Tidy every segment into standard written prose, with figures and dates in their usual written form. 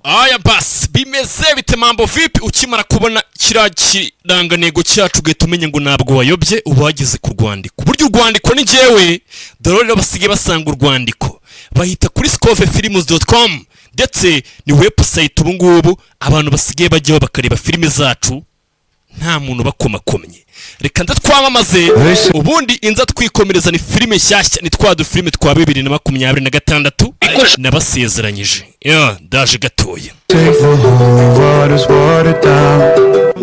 aya basi bimeze bite mambo vipi ukimara kubona kiriya kirangantego cyacu ugahita umenya ngo ntabwo wayobye uba wageze ku rwandiko. Burya urwandiko ni njyewe dore rero basigaye basanga urwandiko bahita kuri scovefilms.com ndetse ni website ubu ngubu abantu basigaye bajyaho bakareba filime zacu nta muntu bakomakomye. Reka ndatwamamaze ubundi inza twikomereza ni filime nshyashya ni twadu filime twa 2026 nabasezeranyije ndaje gatoya.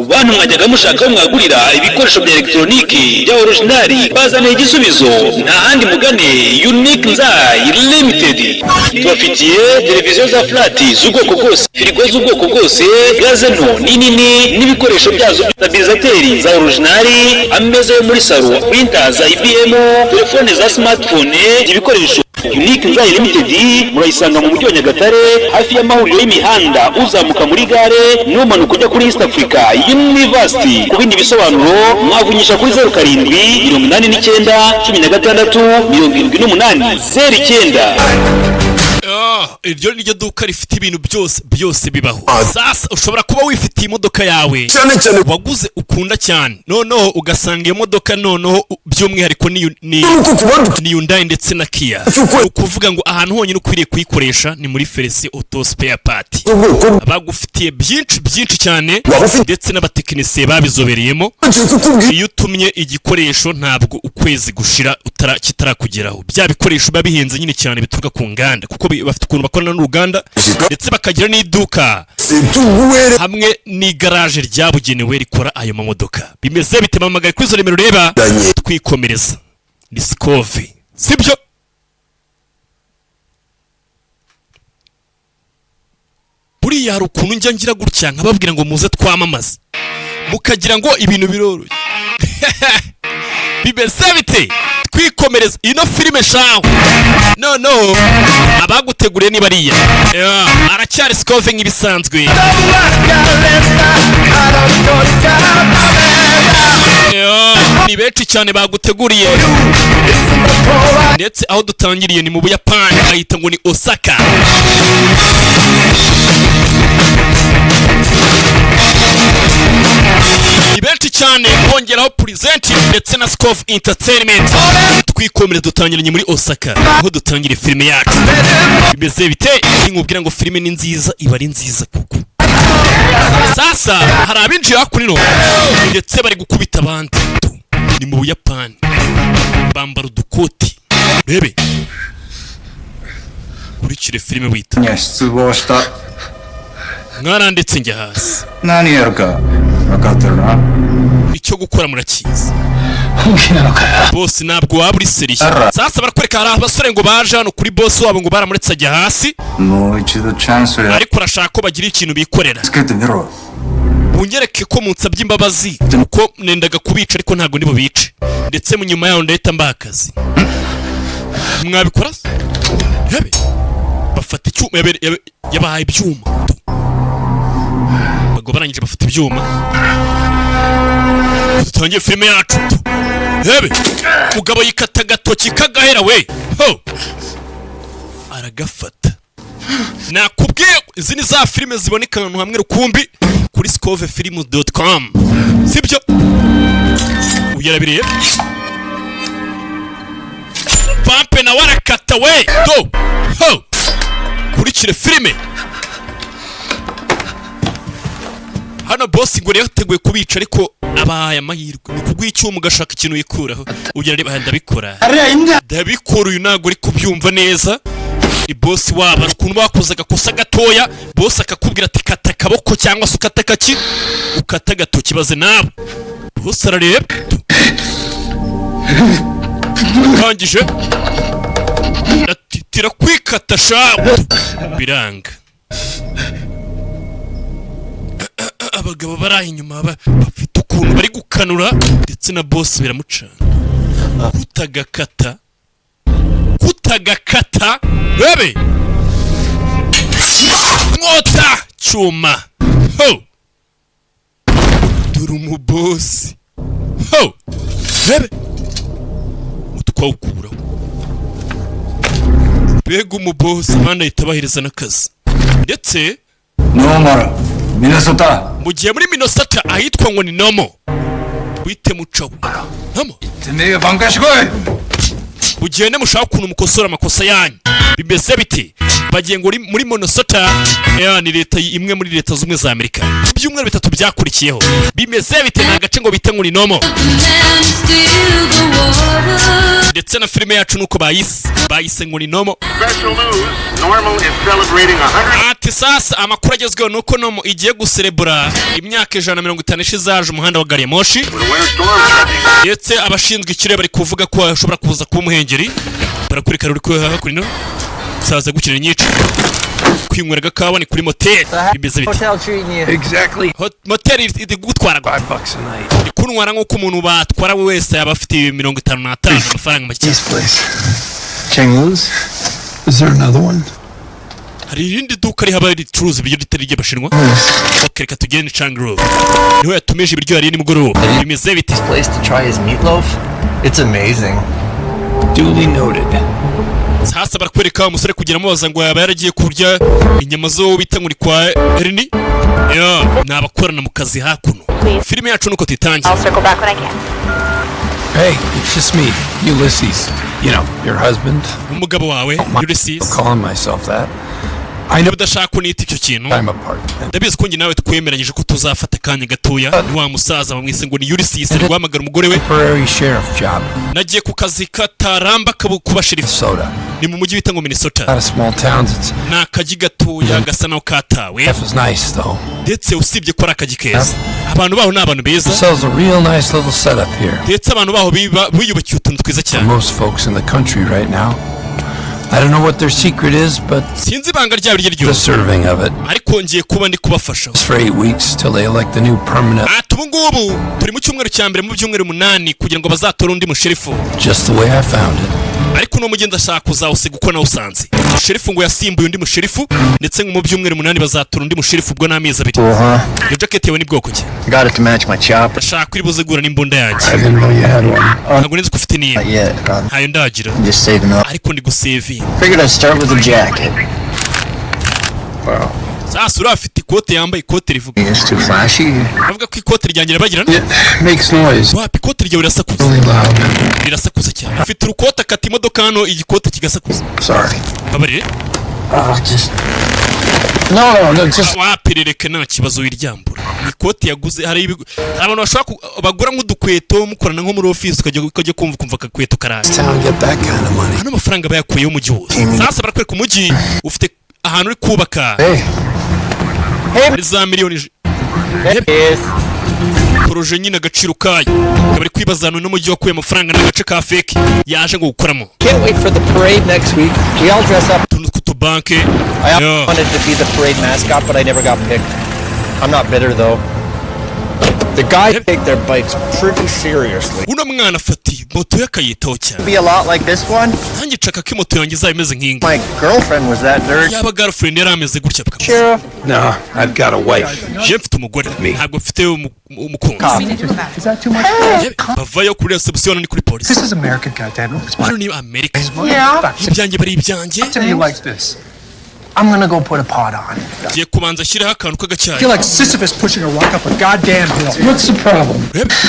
Bantu mwajyaga mushaka mwagurira ibikoresho bya elektroniki bya originali bazaniye igisubizo nta handi mugane Unique Nzai Limited. Tubafitiye televiziyo za flat z'ubwoko bwose, firigo z'ubwoko bwose, gaze nto n'inini n'ibikoresho byazo stabilizateri za originali, ameza yo muri salo, printer za IBM, telefone za smartphone. Ibikoresho Unique Nzai Limited murayisanga mu mujyi wa Nyagatare hafi y'amahuriro y'imihanda uzamuka muri gare n'umanuka ujya kuri East Africa University. Ku bindi bisobanuro mwavunyisha kuri 0786 iryo niryo duka rifite ibintu byose bibaho. Sasa ushobora kuba wifitiye imodoka yawe cyane waguze ukunda cyane noneho ugasanga iyo modoka noneho by'umwihariko ni Hyundai ndetse na Kia. Ukuvuga ngo ahantu honyine ukwiriye kuyikoresha ni muri Felisi Auto Spare Part. Bagufitiye byinshi cyane ndetse n'abatekinisiye babizobereyemo. Iyo utumye igikoresho ntabwo ukwezi gushira kitarakugeraho. Bya bikoresho biba bihenze nyine cyane bituruka ku nganda kuko bafite ukuntu bakorana n'uruganda ndetse bakagira n'iduka hamwe n'igaraje ryabugenewe rikora ayo mamodoka. Bimeze bitemamagaye kuri izo nimero reba twikomereza ni Scove sibyo. Buriya hari ukuntu njya ngira gutya nkababwira ngo muze twamamaze mukagira ngo ibintu biroroshye. Bimeze bite twikomereza ino filime shaho no abaguteguriye ni bariya aracyari Scove nk'ibisanzwe. Ni benshi cyane baguteguriye ndetse aho dutangiriye ni mu Buyapani bahita ngo ni Osaka. Ni benshi cyane bongeraho present ndetse na Scove Entertainment. Twikomereza dutangiranye muri Osaka aho dutangira filime yacu. Bimeze bite nkubwira ngo filime ni nziza iba ari nziza kuko sasa hari abinjira kuri no ndetse bari gukubita abandi. Ni mu Buyapani bambara udukoti rebe kurikire filime wita mwarandetse njya hasi icyo gukora murakiza boss ntabwo waba uri seriye. Sasa barakwereka hari abasore ngo baje hano kuri boss wabo ngo baramuretse ajya hasi ariko urashaka ko bagira ikintu bikorera. Bunyereke ko munsabye imbabazi kuko nendaga kubica ariko ntago nibo bice ndetse mu nyuma yaho ndahita mbakazi mwabikora yabe bafata icyuma yabahaye ibyuma bago barangije bafata ibyuma dutangiye filime yacu yabe mugabo yikata gatoki kagahera we ho aragafata. Nakubwiye izi ni za filime ziboneka ahantu hamwe rukumbi kuri scovefilms.com sibyo uyarabiriye pampe na warakata we do ho kurikire filime hano boss ngo yateguye kubica ariko abaye amahirwe ni kugwicyuma ugashaka ikintu yikuraho ugerareba ndabikora uyu ntago ari kubyumva neza. Boss waba ukuntu bakoze agakosa gatoya boss akakubwira ati kata kaboko cyangwa se ukata kaki ukata gato kibaze nabo boss arareba kangije ati tira kwikata shabu biranga. Abagabo barahi inyuma bafite ukuntu bari gukanura ndetse na boss biramucana kutagakata bebe mwota cyuma ho dore umubosi ho bebe utwawukuraho bega umubosi abana ahita bahereza n'akazi ndetse 노모라 미네소타 mu gihe muri Minnesota ahitwa ngo ni Nomo wite mucawe Nomo 드네가 방가시고 mugende mushaka ukuntu mukosora amakosa yanyu bimeze biti bagiye ngo muri Minnesota ni leta imwe muri leta z'umwe za Amerika ibyumweru bitatu byakurikiyeho bimeze bite na gace ngo bite ngo ni Nomo ndetse na filime yacu nuko bayise ngo ni Nomo. Ati sasa amakuru agezweho nuko Nomo igiye guserebura imyaka 150 ishize yaje umuhanda wa gari ya moshi ndetse abashinzwe ikirere bari kuvuga ko ashobora kuza kuba umuhengeri barakurikira uri ko hakurino saza gukina inyica kwinywera gakawa ni kuri motel bimeze biti Exactly motel iri gutwara $5 a night kunwara nko umuntu batwara we wese yaba afite 55 amafaranga make. This place Chenglu's Is there another one? Hari irindi duka rihaba ricuruza ibiryo ritari ry'abashinwa bakereka tugende Changru niho yatumije ibiryo yari nimugoroba bimeze biti. This place to try his meatloaf. It's amazing. Duly noted. Sasa barakwereka umusore kugira mubaza ngo yaba yaragiye kurya inyama zo bita ngo ni kwa Ernie nabakorana mu kazi hakuno. Filime yacu nuko titangiye. I'll circle back when I can. Hey, it's just me, Ulysses. You know, your husband. Umugabo wawe Ulysses. I'm calling myself that. I know Udashaka kunita icyo kintu. I'm apart. Ndabizi ko njye nawe tukwemeranyije ko tuzafata kanya gatoya ni wa musaza bamwise ngo ni Ulysses rwamagara umugore we. Temporary sheriff job. Nagiye ku kazi kataramba kuba sheriff. Soda. Ni mu mujyi bita ngo Minnesota. Out of small towns, it's Na kaji gatoya gasa naho katawe. F is nice though. Ndetse usibye ko ari akaji keza. Abantu baho ni abantu beza. Sells a real nice little setup here. Ndetse abantu baho biyubakiye utuntu twiza For cyane. most folks in the country right now. I don't know what their secret is, but Sinzi ibanga ryabo rye the ryo. serving of it. Ariko ngiye kuba ndi kubafasha. It's for 8 weeks till they elect the new permanent. Ubu ngubu turi mu cyumweru cya mbere mu byumweru 8 kugira ngo bazatore undi musherifu. Just the way I found it. Ariko no mugenda ashaka kuzawusiga uko nawe usanze. Musherifu ngo yasimbuye undi musherifu ndetse ngo mu byumweru 8 bazatora undi musherifu ubwo n'amezi 2. Iyo jacket yawe ni bwoko ki? Got it to match my chopper. Ashaka kuri buze gura n'imbunda yanjye. I didn't know you had one. Ntabwo nzi ko ufite niyo. Yeah, Ntayo ndagira. just saving up. Ariko ndi gusaving. Figured I'd start with a jacket. Wow. Sasa urafite ikote yambaye ikote rivuga. It's too flashy. Avuga ko ikote ryanjye rabagirana. It makes noise. Wapi ikote ryawe rirasakuza. Really loud. Rirasakuza cyane. Afite urukote akata imodoka hano igikote kigasakuza. Sorry. Babarire. Just No, just Wapirereke nta kibazo wiryambura. Ikote yaguze hari abantu bashaka bagura nk'udukweto mukorana nko muri office ukajya kumva akakweto karaje. town get that kind of money. Hano amafaranga bayakuyeyo mu gihugu. Sasa barakwereka umujyi ufite ahantu uri kubaka. Hey, Hari za miliyoni. Proje nyine agaciro kayo. Kabari kwibazana n'umujyi wakuye amafaranga n'agace ka fake yaje ngo gukoramo. Can't wait for the parade next week. We all dress up. Tuntu tw'utubanke. I wanted to be the parade mascot, but I never got picked. I'm not bitter though. The guys take their bikes pretty seriously. Uno mwana afati moto yakayitaho cyane. be a lot like this one. Nanjye nshaka ko moto yanjye izaba imeze nk'ingi. My girlfriend was that dirt. Yaba girlfriend yari ameze gutya bwa. Sheriff, no, I've got a wife. Je mfite umugore ntabwo mfite umukunzi. Is that too much? Bavayo kuri reception ni kuri police. This is America, goddammit. It's Hano my ni America. yeah. Ibyanjye bari ibyanjye. Tell you like this. I'm gonna go put a pot on. Giye kubanza ashyiraho akantu I feel k'agacyayi. like Sisyphus pushing a rock up a goddamn hill. What's the problem?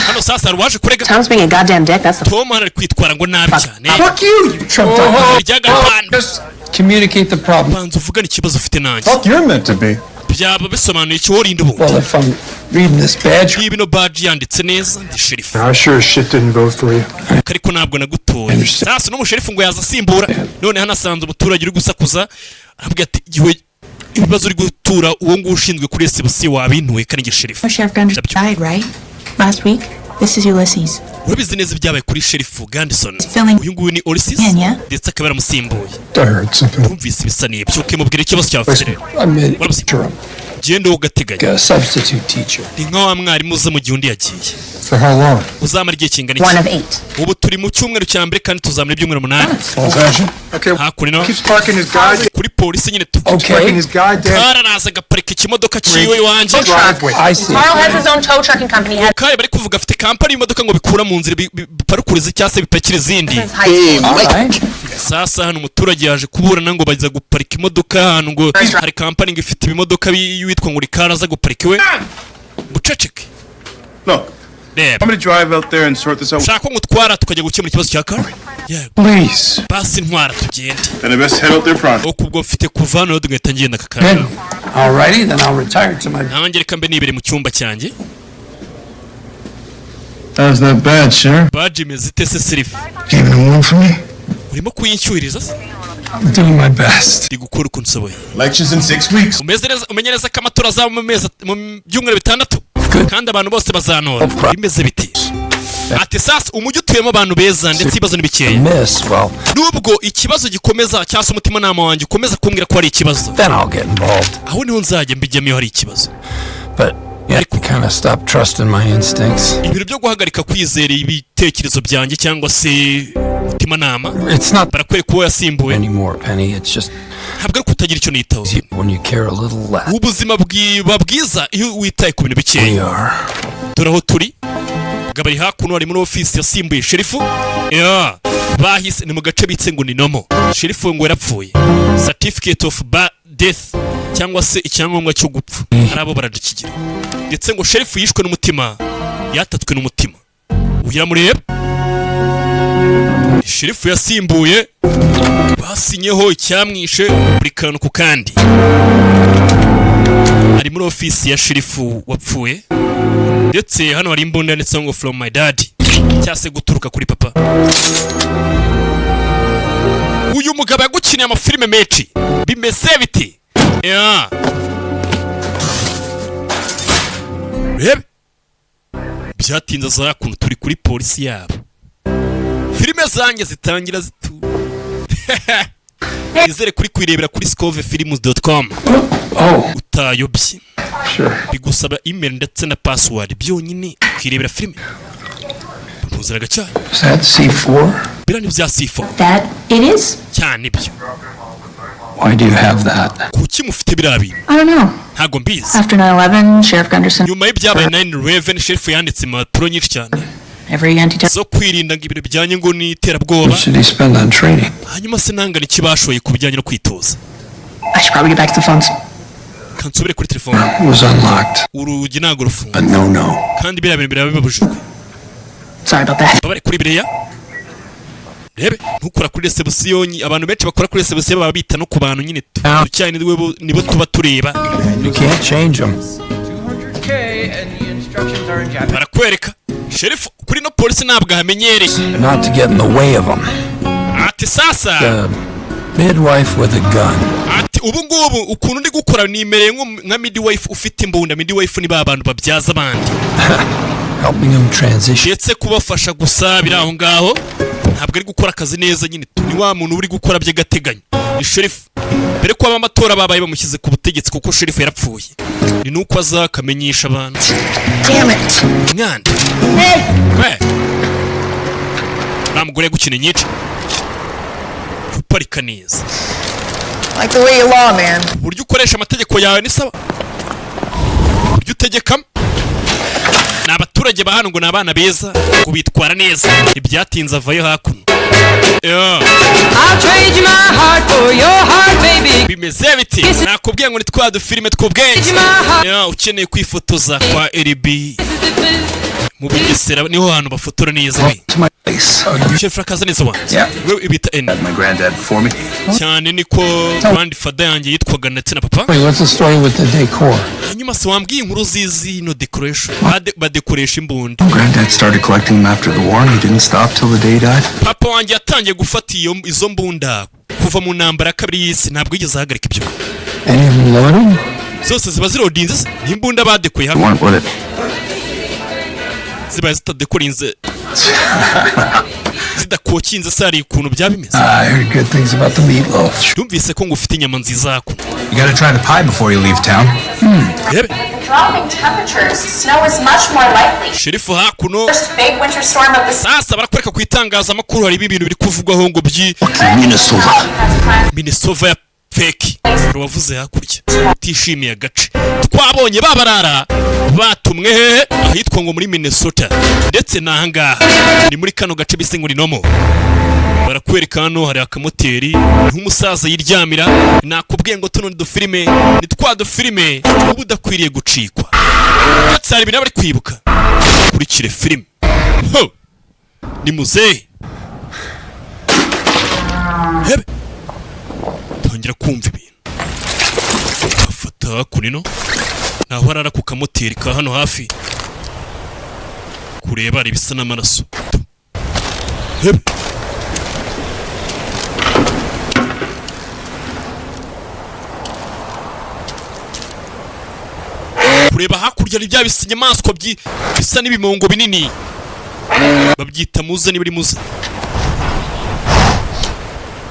Hano sasa hari uwaje kurega. Tom's being a goddamn dick. That's the Tom hano ari kwitwara ngo nabi cyane. Fuck you, you Trump up. Ryagapana. Just communicate the problem. Banza uvugane ikibazo ufite nanjye. You're meant to be. Byaba bisobanuye iki worinda ubundi. Well, if I'm reading this badge, Niba ino badge yanditse neza ndi sheriff. I sure as shit didn't vote for you. Ariko ntabwo nagutoye. Sasa n'umusherifu ngo yaza asimbura. None hano asanze umuturage uri gusakuza. Arabwira ati igihe ibibazo uri gutura uwo nguwo ushinzwe kuri SBC wabintuye kandi nge sheriff. Sheriff Gunderson died, right? Last week? This is Ulysses. Urabizi neza ibyabaye kuri Sheriff Gunderson. Filling- Uyu nguyu ni Ulysses Yeah. ndetse akaba yaramusimbuye. I heard something. Twumvise ibisa n'ibyo. Ukimubwira ikibazo cyawe ufite rero. I made Waramusimbuye. interim. Genda ugateganya. A substitute teacher. Ni nka wa mwarimu uza mu gihe undi yagiye. For how long? uzamara igihe kingana One iki? of 8. Ubu turi mu cyumweru cya mbere kandi tuzamara ibyumweru 8. Okay. Hakurino Keeps parking his guy. kuri polisi nyine tu. Parking his guy there. Kararaza agaparika ikimodoka ciwe iwanje. I see. Carl has his own tow trucking company. Kare bari kuvuga afite kampani y'imodoka ngo bikura mu nzira biparukuriza cyangwa se bipakira izindi. Alright. Sasa hano umuturage yaje kuburana ngo baza guparika imodoka hano ngo hari kampani ngo ifite ibimodoka witwa ngo rikaraza guparika iwe. Buceceke. Look, I'm gonna drive out there and sort this out. Shaka ngutwara tukajya gukemura ikibazo cya Carl. Please. Basi ntwara tugende. Then I best head out there pronto. Ubwo mfite kuva hano tugahita ngenda Good. kakara. Alrighty, then I'll retire to my... Nanjye reka mbe nibere mu cyumba cyanjye. How's that bad, Sheriff? Baje imeze ite se Sirifu? Keeping it warm for me? Urimo kuyinshyuririza se? I'm doing my best. Ndi gukora uko nsoboye. Lectures in 6 weeks. Umeze neza, umenye neza ko amatora azaba mu byumweru 6. Kandi abantu bose bazanora. Bimeze biti. Ati sasa umujyi utuyemo abantu beza ndetse ibibazo n'ibikeya. Miss, well, Nubwo ikibazo gikomeza cyangwa umutima nama wanjye ukomeza kumbwira ko ari ikibazo. then I'll get involved. Aho niho nzajya mbijyamo iyo hari ikibazo. But you have to kind of stop trusting my instincts. Ibintu byo guhagarika kwizera ibitekerezo byanjye cyangwa se umutima nama. It's not Barakwereka uwo yasimbuwe. anymore, Penny. It's just Ntabwo ari kutagira icyo nitaho. when you care a little less. Ubuzima buba bwiza iyo witaye ku bintu We bikeya. are. Dore aho turi. Gabari hakuno ari muri ofisi yasimbuye sherifu. Bahise ni mu gace bitse ngo ni nomo. Sherifu ngo yarapfuye. Certificate of death cyangwa se icyangombwa cyo gupfa. Hari abo baradukigira. Ndetse ngo sherifu yishwe n'umutima. Yatatswe n'umutima. Uyaramureba. Sherifu yasimbuye. Basinyeho icyamwishe buri kantu ku kandi. Ari muri ofisi ya sherifu wapfuye. Ndetse hano hari imbunda yanditseho ngo from my daddy cyase guturuka kuri papa. Uyu mugabo yagukiniye amafilime menshi bimeze biti. Rebe byatinze za kuntu turi kuri polisi yabo. Filime zanjye zitangira zitu. Izere kuri kwirebera kuri scovefilms.com. Oh, Utayobye. sure. Bigusaba email ndetse na password byonyine ukirebera filime. Mpuziraga cyane. Is that C4? Bira ni bya C4 That it is? cyane ibyo. Why do you have that? Kuki mufite bira bintu? I don't know. Ntago mbizi. After 9/11, Sheriff Gunderson, Nyuma y'ibyabaye 9/11 sheriff yanditse impapuro nyinshi cyane every anti-terror zo kwirinda ngo ibintu bijyanye ngo ni What iterabwoba. should he spend on training? Hanyuma se nangana iki bashoye ku bijyanye no kwitoza. I should probably get back to the phones. Kansubire kuri telefone. It was unlocked. Urugi ntago rufunga. But no. Kandi biriya bintu birabibabujijwe. Sorry about that. Babare kuri biriya. Rebe ntukora kuri reception, abantu benshi bakora kuri reception baba bita no ku bantu nyine cyane nibo tuba tureba. You can't change them. Barakwereka sheriff kuri no polisi ntabwo hamenyereye. Not to get in the way of them. Ati sasa The midwife with a gun. ati ubu ngubu ukuntu ndi gukora nimereye nka midwife ufite imbunda. Midwife ni ba bantu babyaza abandi. Helping them transition. Ndetse kubafasha gusa biri aho ngaho ntabwo ari gukora akazi neza nyine. Ni wa muntu uri gukora by'agateganyo. Ni sheriff mbere ko amatora babaye bamushyize ku butegetsi kuko sheriff yarapfuye. Ni nuko azakamenyesha abantu. Damn it. Mwanda. Hey. Namugore yagukina nyinshi. Uparika neza. Like the way you law, man. Buryo ukoresha amategeko yawe ni sawa. Buryo utegekamo. Ni abaturage ba hano ngo ni abana beza ngo bitwara neza. Ibyatinze avayo hakuno. I'll trade you my heart for your heart, baby. Bimeze biti. Nakubwiye ngo ni twa dufilime tw'ubwenge. Ukeneye kwifotoza kwa LB. Mu Bugesera niho hantu bafotora neza we. To my place. Chef akaza neza wanjye. Yeah. Wewe ibita N. My granddad for me. Cyane niko grandfather yanjye yitwaga ndetse na papa. Wait, what's the story with the decor? Hanyuma se wambwiye inkuru zizi no decoration. Badekoresha imbunda. Granddad started collecting them after the war and he didn't stop till the day he died. Papa wanjye yatangiye gufata izo mbunda kuva mu ntambara kabiri y'isi. Ntabwo yigeze ahagarika ibyo. Any of them loaded? Zose ziba zirodinze n'imbunda badekoye You hamwe. weren't with it. Ziba zitadekorinze. Zidakokinze se hari ukuntu byabimeze. I heard good things about the meatloaf. Yumvise ko ngufite inyama nziza hako. You gotta try the pie before you leave town. Rebe dropping temperatures, snow is much more likely. sherifu hakuno First big winter storm of the sasa barakwereka ku itangazamakuru hari ibintu biri kuvugwaho ngo Minnesota ya fake wavuze hakurya utishimiye agace twabonye babarara batumwe hehe ahitwa ngo muri Minnesota ndetse nahangaha ni muri kano gace bise ngo Rinomo barakwereka hano hari akamoteri nk'umusaza yiryamira nakubwiye ngo tuno dufilime ni twa dufilime ubu udakwiriye gucikwa hatsari ibintu bari kwibuka kurikire filime ho ni muzehe hebe tongera kumva ibintu afata kunino naho arara ku kamoteri ka hano hafi kureba ari bisa n'amaraso hebe kureba hakurya ari bya bisinyamaswa bisa n'ibimongo binini babyita muza niba ari muza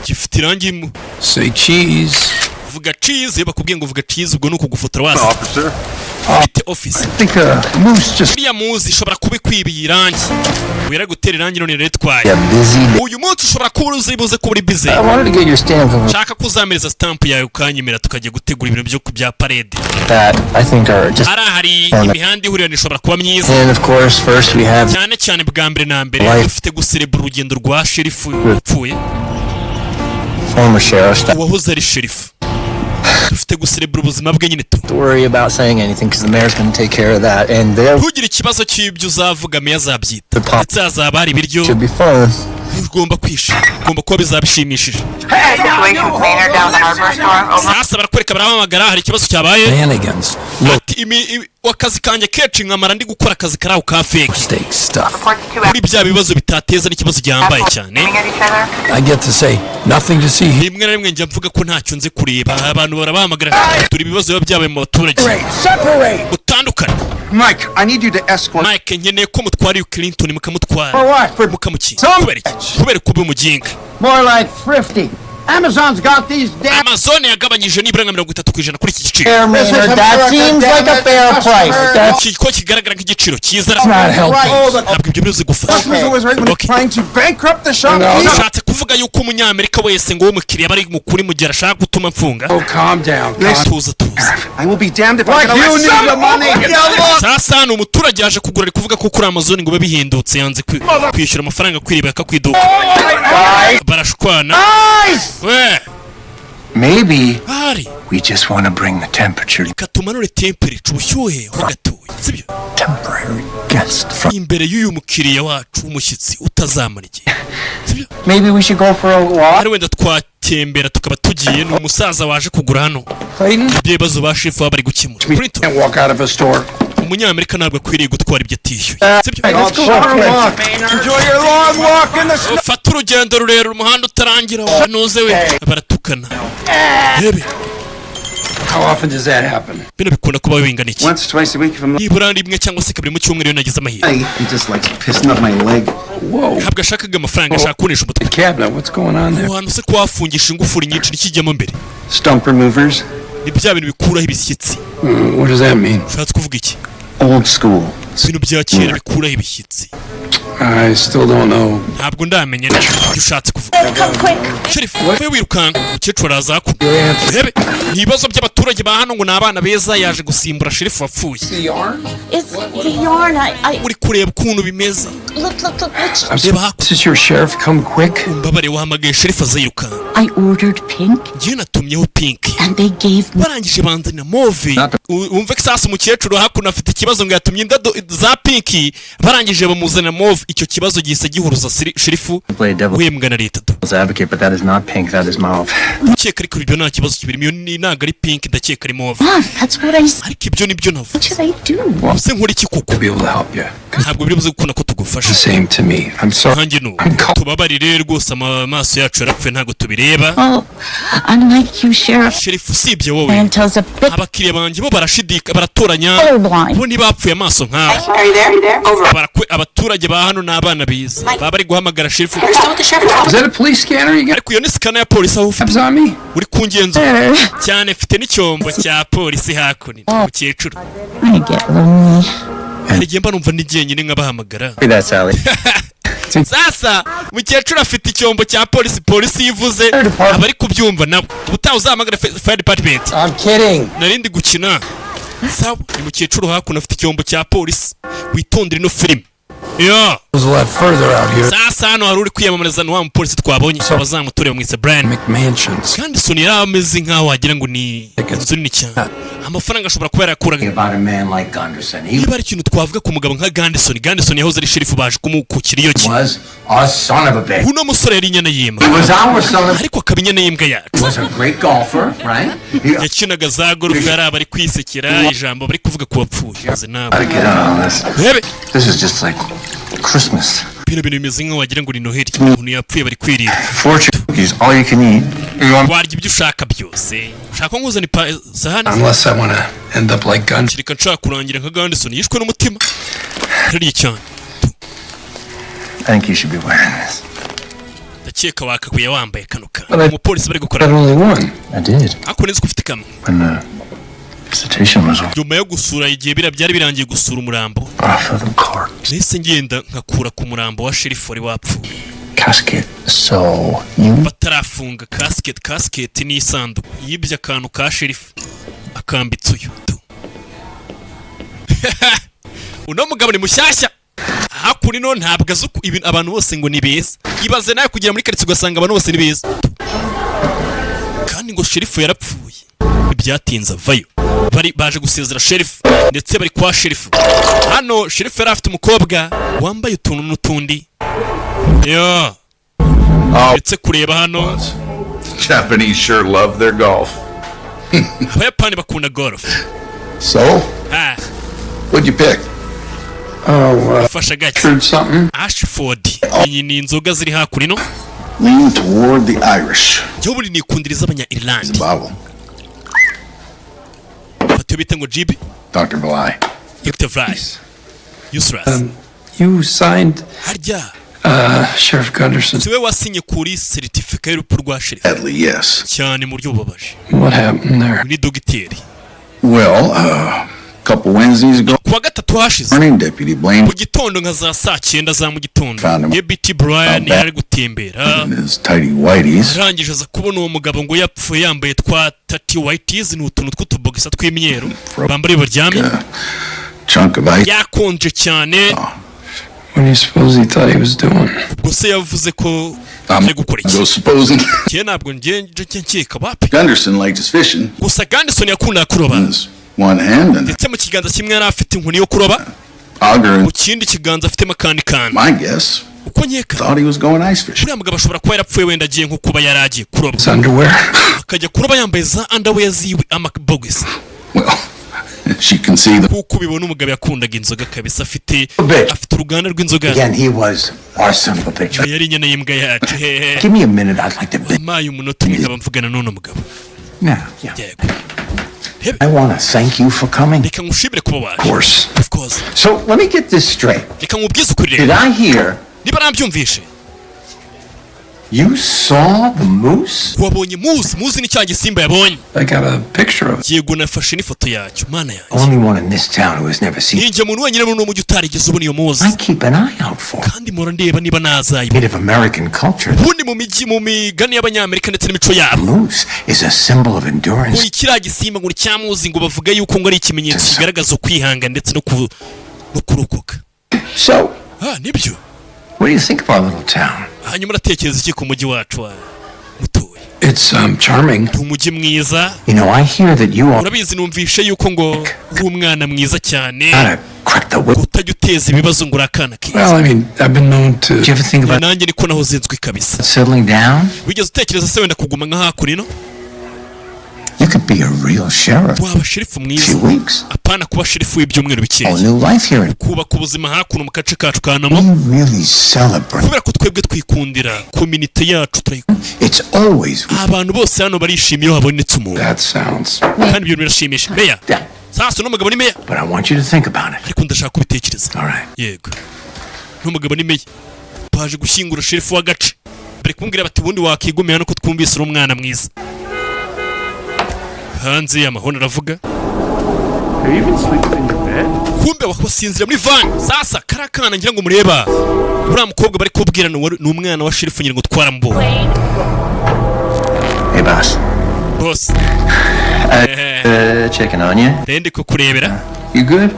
gifite irangi Say cheese. vuga cheese bakubwiye ngo vuga cheese ubwo nuko gufotora wasi bite office iriya muzi ishobora kuba ikwibiye irangi wera gutera irangi none retwaye uyu munsi ushobora kuba uzibuze ko uri busy shaka kuzamereza stamp yawe ukanyemera tukajya gutegura ibintu byo kubya parade hari imihanda ihurira ishobora kuba myiza cyane cyane bwa mbere na mbere dufite guserebura urugendo rwa sherifu upfuye uwahoze ari sherifu dufite guserebura ubuzima bwe nyine tu ntugire ikibazo cy'ibyo uzavuga meya azabyita ndetse hazaba hari ibiryo ugomba kwishima ugomba kuba bizabishimishije sasa barakwereka barahamagara hari ikibazo cyabaye akazi kanjye kenshi nkamara ndi gukora akazi kari aho ka fake kuri bya bibazo bitateza n'ikibazo gihambaye cyane rimwe na rimwe njya mvuga ko ntacyo nzi kureba abantu barabahamagara turi ibibazo biba byabaye mu baturage utandukanye Mike nkeneye ko mutwara Clinton mukamutwara mukamuki kubera kuba umuginga Amazon's got these damn Amazon yagabanyije nibura nka 30% kuri iki giciro. That seems like a fair price. Ko kigaragara nk'igiciro cyiza. Ntabwo ibyo biruzi gufata. Trying to bankrupt the shop. Ushatse kuvuga yuko umunyamerika wese ngo umukiriya bari mukuri mu gihe arashaka gutuma mfunga. Oh, calm down. Tuza. I will be damned if I can you need the money. Sasa ni umuturage yaje kugura ari kuvuga ko kuri Amazon ngo babihindutse yanze kwishyura amafaranga kwiriba akakwiduka. Barashwana. Maybe we just want to bring the temperature. Katumanure temperature ubushyuhe hagatuye. Sibyo? Temporary guest from imbere y'uyu mukiriya wacu umushyitsi utazamara igihe. Sibyo? Maybe we should go for a walk. Ari wenda twatembera tukaba tugiye ni umusaza waje kugura hano. Ibibazo ba chef bari gukemura. Can't walk out of a store. Umunyamerika ntabwo akwiriye gutwara ibyo atishyuye. Sibyo? Enjoy your long walk in the snow. Fata urugendo rurerure umuhanda utarangira wanuze we baratukana. Hebe. How often does that happen? Bino bikunda kuba bingana iki? Once, twice a week if I'm not. Nibura rimwe cyangwa se kabiri mu cyumweru nagize amahirwe. He just likes pissing up my leg. Whoa. Ntabwo ashakaga amafaranga ashaka kunesha umutwe. Cabinet, what's going on there? Ahantu se kuhafungisha ingufuri nyinshi nikijyamo mbere. Stump removers. Ni bya bintu bikuraho ibishyitsi. What does that mean? Ushatse kuvuga iki? Old school. Ibintu bya kera bikuraho ibishyitsi. I still don't know. Ntabwo ndamenya icyo ushatse kuvuga. Sheriff, we wirukanka ukecuru araza ku. Hebe, ni ibibazo by'abaturage ba hano ngo ni abana beza yaje gusimbura sheriff wapfuye. It's the yarn. Uri kureba ukuntu bimeze. Look. This is your sheriff. Come quick. Mbabare wahamagaye sheriff aziruka. I ordered pink. Ngiye natumyeho pink. And they gave me. Barangije banzanira mauve. Umve ko sasa umukecuru hakuno afite ikibazo ngo yatumye indado za pink. Barangije bamuzanira mauve. Icyo kibazo gihise gihuruza sherifu wembwa na leta. But that is not pink, that is mauve. Ndakeka ariko ibyo nta kibazo kibirimo iyo ni ntago ari pink ndakeka ari mauve. That's what I said. Ariko ibyo nibyo navuze. What should I do? Use nkora iki kuko? To be able to help you. Ntabwo biri buze gukunda ko tugufasha. The same to me. I'm sorry. Hanjye no. Tubabarire rwose amaso yacu yarapfuye ntago tubireba. Oh, unlike you, Sheriff. Sheriff usibye wowe. Abakiriya banjye bo barashidika baratoranya. Bo ntibapfuye amaso nkawe. Abaturage ba hano n'abana biza. Baba bari guhamagara sheriff. Is that a police scanner you got? Ariko iyo ni scanner ya polisi aho ufite. On me? Uri kungenzo cyane mfite n'iki icyombo cya polisi hakuno umukecuru I get lonely. hari igihe mba numva n'igihe nyine nkabahamagara Hey, that's Sally. sasa umukecuru afite icyombo cya polisi yivuze abari kubyumva nabo ubutaha uzahamagara fire department. I'm kidding. narindi gukina sawa uyu mukecuru hakuno afite icyombo cya polisi witondere ino filime yo There's a lot further out here. sasa hano hari uri kwiyamamariza wa mupolisi twabonye abazamutorera mwise Brian McMansions. kandi Sony yari ameze nkaho wagira ngo ni inzu nini cyane amafaranga ashobora kuba yarakuraga About a man like Gunderson. He niba ari ikintu twavuga ku mugabo nka Gandison yahoze ari sheriff baje kumukukira iyo cye was a son of a bitch. uno musore yari inyana yima He was our son of ariko akaba inyana y'imbwa yacu He was a great golfer, right? He yakinaga za golf yari abari kwisekera ijambo bari kuvuga ku bapfuye maze nabo Gotta get on this. rebe This is just like Christmas. bino bintu bimeze nkaho wagira ngo ni Noheli umuntu yapfuye bari kwirira Fortune cookies, all you can eat. You want warya ibyo ushaka byose ushaka ko nkuzana sahani Unless I want to end up like Gunderson. kireka nshaka kurangira nka Gandison yishwe n'umutima ririye cyane I think you should be wearing this. ndakeka wakaguye wambaye kano kantu umupolisi bari gukora But only one. I did. ariko neza ko ufite kamwe When the visitation was nyuma yo gusura igihe byari birangiye gusura umurambo off of the corpse nahise ngenda nkakura ku murambo wa sheriff wari wapfuye casket. So you batarafunga casket ni isanduku yibye akantu ka sheriff akambitse uyu uno mugabo ni mushyashya hakuno ino ntabwo azi ibintu abantu bose ngo ni beza ibaze nawe kugera muri karitsiye ugasanga abantu bose ni beza kandi ngo sheriff yarapfuye ntibyatinze avayo baje gusezera sheriff ndetse bari kwa sheriff hano sheriff yari afite umukobwa wambaye utuntu n'utundi yo ndetse kureba hano Japanese sure love their golf. abayapani bakunda golf So, ha what'd you pick? afasha gake Heard something? Ashford iyi ni inzoga ziri hakurino Lean toward the Irish. jya buri nikundiriza abanya-Irlande Bottle. fata iyo bita ngo GB Dr. Bly. Dr. Fry Useless You signed harya Sheriff Gunderson. siwe wasinye kuri certificate y'urupfu rwa sheriff Sadly, yes. cyane mu buryo bubabaje What happened there? ni dogiteri Well, a couple Wednesdays ago, kuwa gatatu hashize morning deputy blamed mu gitondo nka za saa cyenda za mu gitondo Found him. Deputy Brian yari gutembera in his tidy whities. arangije aza kubona uwo mugabo ngo yapfuye yambaye twa tati whities ni utuntu tw'utubogisa tw'imyeru bambariye baryamye Chunk of ice. yakonje cyane What do you suppose he thought he was doing? ubwo se yavuze ko I'm ari gukora iki go supposing njye ntabwo njye nkeka wapi Gunderson liked his fishing gusa Gandison yakundaga kuroba in his one hand and ndetse mu kiganza kimwe yari afite inkoni yo kuroba auger mu in kindi kiganza afitemo akandi kantu my guess. uko nkeka Thought he was going ice fishing. uriya mugabo ashobora kuba yarapfuye wenda agiye nko kuba yari agiye kuroba His underwear? akajya kuroba yambaye za underwear ziwe amabogisi Well, as you can see, the kuko ubibona umugabo yakundaga inzoga kabisa afite uruganda rw'inzoga Again, he was our son of a bitch. yari inyana y'imbwa yacu hehe Give me a minute. I'd like to. wampaye umunota umwe nkaba mvugana n'uno mugabo Now, yego I want to thank you for coming. reka ngushimire kuba waje Of course. of course So let me get this straight. reka nkubwize ukuri Did rero I hear niba nabyumvishe you saw the moose? wabonye muzi ni cya gisimba yabonye I got a picture of it. yego nafashe n'ifoto yacyo mana yanjye Only one in this town who has never seen. ninjye muntu wenyine muri uno mujyi utarigeze ubona iyo muzi I keep an eye out for kandi mpora ndeba niba nazayibona Native American culture. ubundi mu migani y'abanyamerika ndetse n'imico yabo Moose is a symbol of endurance. ngo kiriya gisimba ngo cyamuzi ngo bavuga yuko ngo ari ikimenyetso kigaragaza ukwihanga ndetse no kurokoka So, nibyo what do you think of our little town? hanyuma uratekereza iki ku mujyi wacu wa mutoya It's charming. ni umujyi mwiza You know, I hear that you are urabizi numvishe yuko ngo uri umwana mwiza cyane gotta crack the whip. utajya uteza ibibazo ngo uri akana Well, keza I mean, I've been known to. Did you ever think about nanjye niko nahoze nzwi kabisa settling down? wigeze utekereza se wenda kuguma nka hakurino You could be a real sheriff. waba sherifu A mwiza few weeks. apana kuba sherifu w'ibyumweru All bikeya new life here. kubaka ubuzima hakuno mu gace kacu ka namo We really celebrate. kubera ko twebwe twikundira kominite yacu turayikunda It's always abantu bose hano barishimiye iyo habonetse umuntu That sounds. kandi ibyo bintu birashimisha meya Yeah. sasa uno mugabo ni meya But I want you to think about it. ariko ndashaka kubitekereza All right. yego uno mugabo ni meya baje gushyingura sherifu w'agace bari kumubwira bati ubundi wakigumira no ko twumvise uri umwana mwiza hanze amahoni aravuga Are you even sleeping in your bed? kumbe wakosinzira muri van sasa karakana ngira ngo mureba uriya mukobwa bari kubwira ni umwana wa sherifu ngira ngo twarambo. Hey, boss. Boss. Checking on you. Ndi kukurebera. You good?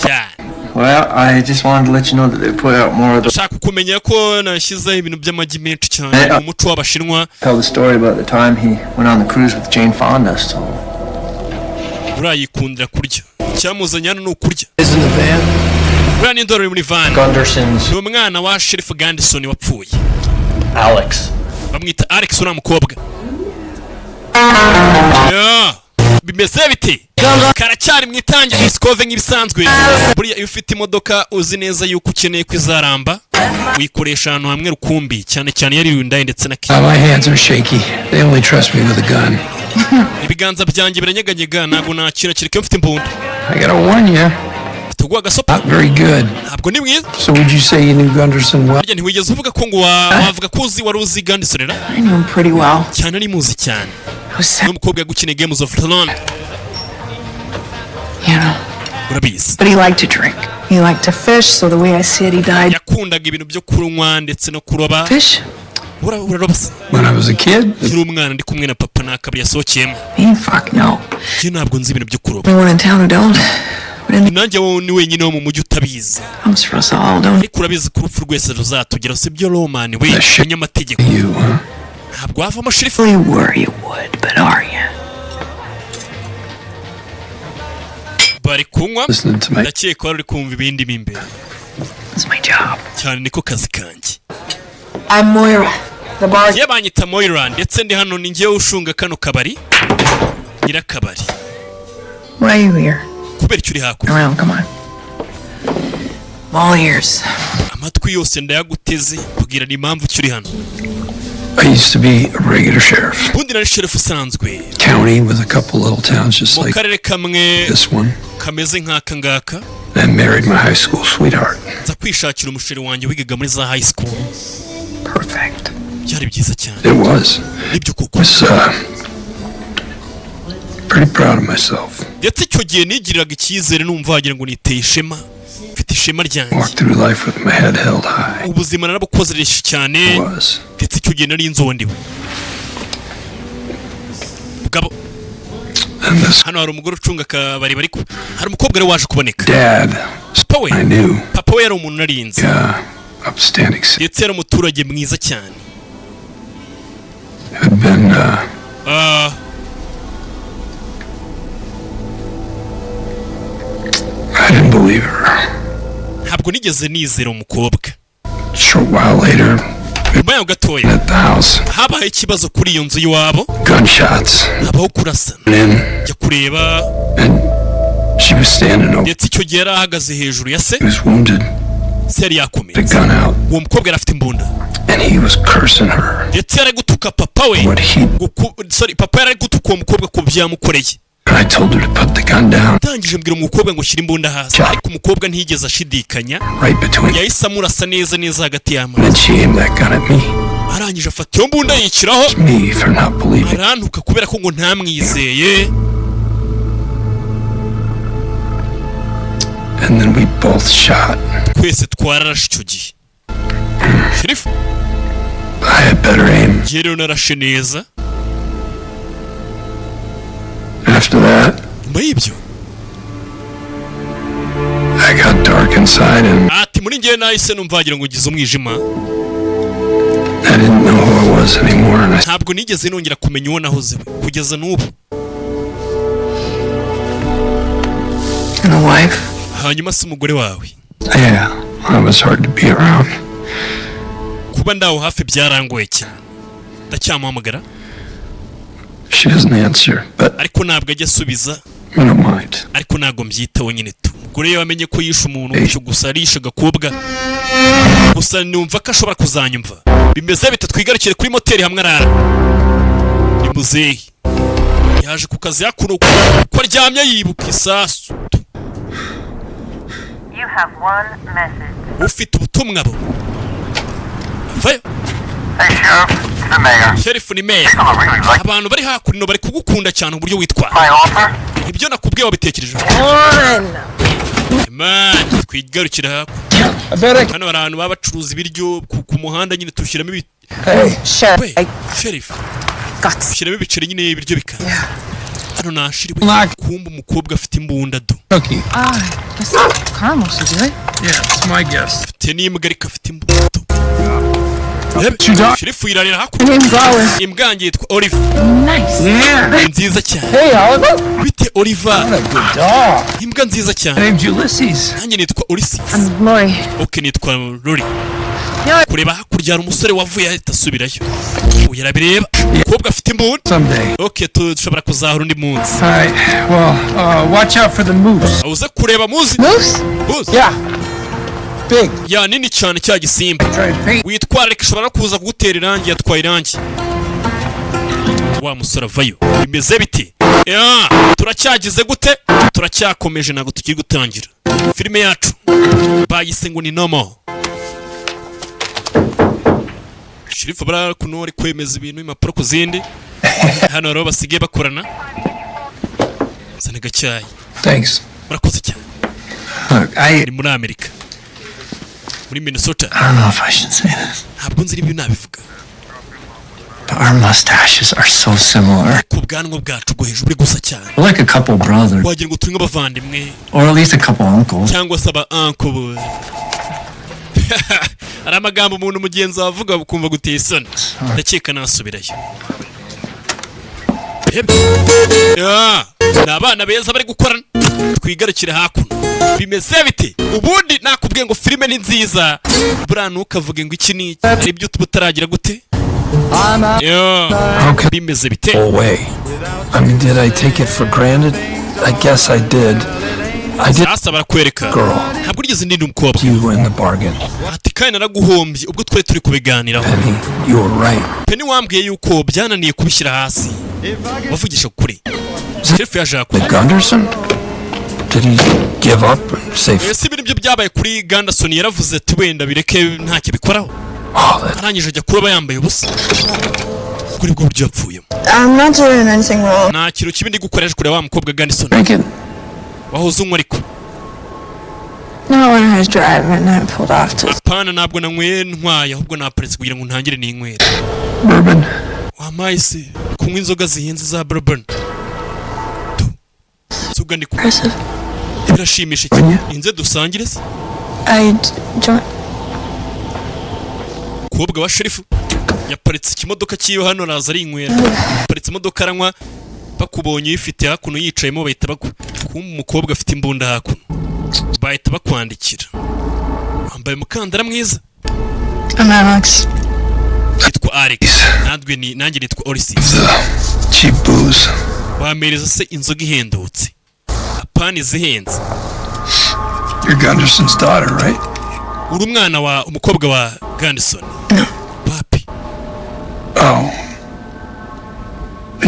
Yeah. Well, I just wanted to let you know that they put out more of the... Shaka kumenya ko nashyizeho ibintu by'amagi menshi cyane mu muco w'abashinwa. Tell the story about the time he went on the cruise with Jane Fonda, so... Urayikundira kurya. Cyamuzanye hano ni ukurya. Is in the van. Uriya ni ndoro muri van. Gunderson's. Ni umwana wa Sheriff Gunderson wapfuye. Alex. Bamwita Alex uriya mukobwa. Yeah. Bimeze bite? Karacyari mu itangira isikove nk'ibisanzwe. Buriya iyo ufite imodoka uzi neza yuko ukeneye kwizaramba uyikoresha ahantu hamwe rukumbi cyane cyane yari Hyundai ndetse na Kia. My hands are shaky. They only trust me with a gun. Ibiganza byanjye biranyeganyega ntabwo nakira kireke mfite imbunda. I gotta warn you. Tugwa gasopa. Not very good. Ntabwo ni mwiza. So would you say you knew Gunderson well? Arya ntiwigeze uvuga ko ngo wavuga ko wari uzi Gunderson era? I know him pretty well. Cyane ari muzi cyane. N'umukobwa yagukeneye Games of Thrones. You know. Urabizi. But he liked to drink. He liked to fish, so the way I see it, he died. Yakundaga ibintu byo kunywa ndetse no kuroba. Fish? Urarobase. When I was a kid? Nkiri umwana ndi kumwe na papa n'akabari yasohokeyemo. Fuck no. Iyo ntabwo nzi ibintu byo kuroba. Anyone in town who don't? Nanjye wowe ni wenyine wo mu mujyi utabizi. Comes for us all, don't ariko urabizi ko urupfu rwese ruzatugera si byo Roman we umunyamategeko. Ntabwo wavamo sherifu. We were you would, but are you? Bari kunywa ndakeka wari uri kumva ibindi bimbe. It's my job. Cyane niko kazi kanjye. I'm Moira. The bar. Yabanyita Moira ndetse ndi hano ni ngewe ushunga kano kabari. Nyirakabari. Why are you here? Kubera icyo uri hakurya. Around, come on. I'm all ears. Amatwi yose ndayaguteze kugira ni impamvu icyo uri hano. I used to be a regular sheriff. Ubundi nari sheriff usanzwe. County with a couple little towns just like karere kamwe this one. Kameze nk'aka ngaka. And married my high school sweetheart. Nza kwishakira umusheri wanjye wigaga muri za high school. Perfect. Byari byiza cyane. It was. Nibyo koko. Was pretty proud of myself. Ndetse icyo gihe nigiriraga icyizere numva wagira ngo niteye ishema. Mfite ishema ryanjye. Walked through life with my head held high. Ubuzima narabukozeresha cyane. Ndetse icyo gihe nari nzondiwe. Mugabo. Hano hari umugore ucunga akabari bariko. Hari umukobwa rero waje kuboneka. Dad. Papa we. I knew. Papa we yari umuntu narinze. Yeah. Upstanding. Ndetse yari umuturage mwiza cyane. Had been I didn't believe her. Ntabwo nigeze nizera umukobwa. Short while later, nyuma yaho gatoya at the house, habaye ikibazo kuri iyo nzu y'iwabo. Gunshots. Habaho kurasana. Jya kureba. She was standing over. Ndetse icyo gihe yari ahagaze hejuru ya se. He was wounded. Se yari yakomeretse. The gun out. Uwo mukobwa yari afite imbunda. And he was cursing her. Ndetse yari gutuka papa we. Papa yari gutuka uwo mukobwa ko byamukoreye. I told her to put the gun down. Ndangije mbwira umukobwa ngo shyira imbunda hasi. Ariko umukobwa ntiyigeze ashidikanya. Right between. Yahise amurasa neza neza hagati y'amaso. And she aimed that gun at me. Arangije afata iyo mbunda yiciraho. Me for not believing. Arantuka kubera ko ngo ntamwizeye. And then we both shot. Twese twararashe icyo gihe. Sheriff. I had better aim. Njye rero narashe neza. After that, nyuma y'ibyo I got dark inside and ati muri njye nahise numva wagira ngo ngize umwijima. I didn't know who I was anymore. And ntabwo nigeze nongera kumenya uwo nahoze kugeza n'ubu. And the wife? Hanyuma si umugore wawe. Yeah, I was hard to be around. Kuba ndaho hafi byarangoye cyane. Ndacyamuhamagara. She doesn't answer, but ariko ntabwo ajya asubiza. I don't mind. Ariko ntabwo mbyitaho nyine tu. Umugore yamenye ko yishe umuntu cyo gusa arisha gakobwa. Gusa numva ko ashobora kuzanyumva. Bimeze bite twigarukire kuri moteri hamwe arara. Ni muzehe. Yaje ku kazi yakuno ko aryamye yibuka isasu. You have one message. Ufite ubutumwa bo. Vayo. Hey, Sheriff. It's the mayor. Sheriff ni mayor. People really like Abantu bari hakurino bari kugukunda cyane uburyo witwara. my offer. Ibyo nakubwiye wabitekereje. Man, twigarukira hakurya. Hano hari abantu baba bacuruza ibiryo ku muhanda nyine tushyiramo ibi. Sheriff. Tushyiramo ibiceri nyine ibiryo bikaza. Hano nashiriwe kumba umukobwa afite imbunda do. Cookie. Guess Carlos will do it. Yeah, it's my guess. Afite n'imbwa ariko afite imbunda. Sheriff yirarira hakurya. Imbwa yanjye yitwa Olive. Nice. Yeah. Nziza cyane. Hey, Oliver. Bite Oliver. What a good dog. Imbwa nziza cyane. Name's Ulysses. Nanjye nitwa Ulysses. I'm Lori. Okay, nitwa Lori. Kureba hakurya hari umusore wavuye ahita asubirayo. Yarabireba. Umukobwa afite imbunda. Someday. Okay, dushobora kuzahura undi munsi. Alright, well, watch out for the moose. Uze kureba muzi. Moose? Moose? Yeah. Big. Ya nini cyane cya gisimba. Witwararika ishobora kuza kugutera irangi yatwaye irangi. Wa musore avayo. Bimeze biti. Ya, turacyagize gute? Turacyakomeje ntabwo tukiri gutangira. Filime yacu bayise ngo ni nomo. Sheriff bara kuno ari kwemeza ibintu impapuro ku zindi. Hano rero basigaye bakorana. Zana gacyayi. Thanks. Murakoze cyane. Look, Ni muri Amerika. Muri Minnesota. I don't know if I should say this, Ntabwo nzi ibyo nabivuga. but our mustaches are so similar. Ku bwanwa bwacu bwo hejuru buri gusa cyane. We're like a couple brothers, Wagira ngo turi nk'abavandimwe or at least a couple uncles. cyangwa se aba uncle. Ari amagambo umuntu mugenzi wavuga ukumva guteye isoni. Ndakeka nasubirayo. Ya, ni abana beza bari gukorana. Twigarukire hakuno. Bimeze bite? Ubundi nakubwiye ngo filime ni nziza. Buriya ntukavuge ngo iki ni iki. Hari ibyo tutaragira gute? How can Bimeze bite? go away? I mean, did I take it for granted? I guess I did. I did Sasa barakwereka. girl. Ntabwo urigeze ndinda umukobwa. You in the bargain. Ati kandi naraguhombye ubwo twari turi kubiganiraho. Penny, you were right. Penny wambwiye yuko byananiye kubishyira hasi. Wavugisha kuri. Sheriff yaje The akora. Gunderson? Did he give up and say, Ese ibintu byo byabaye kuri Gunderson yaravuze ati wenda bireke ntacyo bikoraho. oh, that Arangije ajya kuroba yambaye ubusa. Kuri bwo buryo yapfuyemo. I'm not doing anything wrong. Nta kintu kibi ndi gukoresha kureba wa mukobwa Gunderson. drinking? Wahoze unywa ariko. No, when I was driving, I pulled off to. Pana ntabwo nanyweye ntwaye ahubwo naparitse kugira ngo ntangire n'inywera. Bourbon? Wamaye se kunywa inzoga zihenze za bourbon. Suga ndi kunywa. Impressive. Birashimisha cyane. Inze dusangire se. I joined. Umukobwa wa Sheriff yaparitse ikimodoka cyiwe hano araza arinywera. Yaparitse imodoka aranywa bakubonye uyifite hakuno yicayemo bahita kumva umukobwa afite imbunda hakuno. Bahita bakwandikira. Wambaye umukandara mwiza. I'm Alex. Yitwa Alex. Nanjye nitwa Ulysses. Cheap booze. Wamereza se inzoga ihendutse. Apana izihenze. You're Gunderson's daughter, right? Uri umwana wa umukobwa wa Gunderson. Papi. Oh.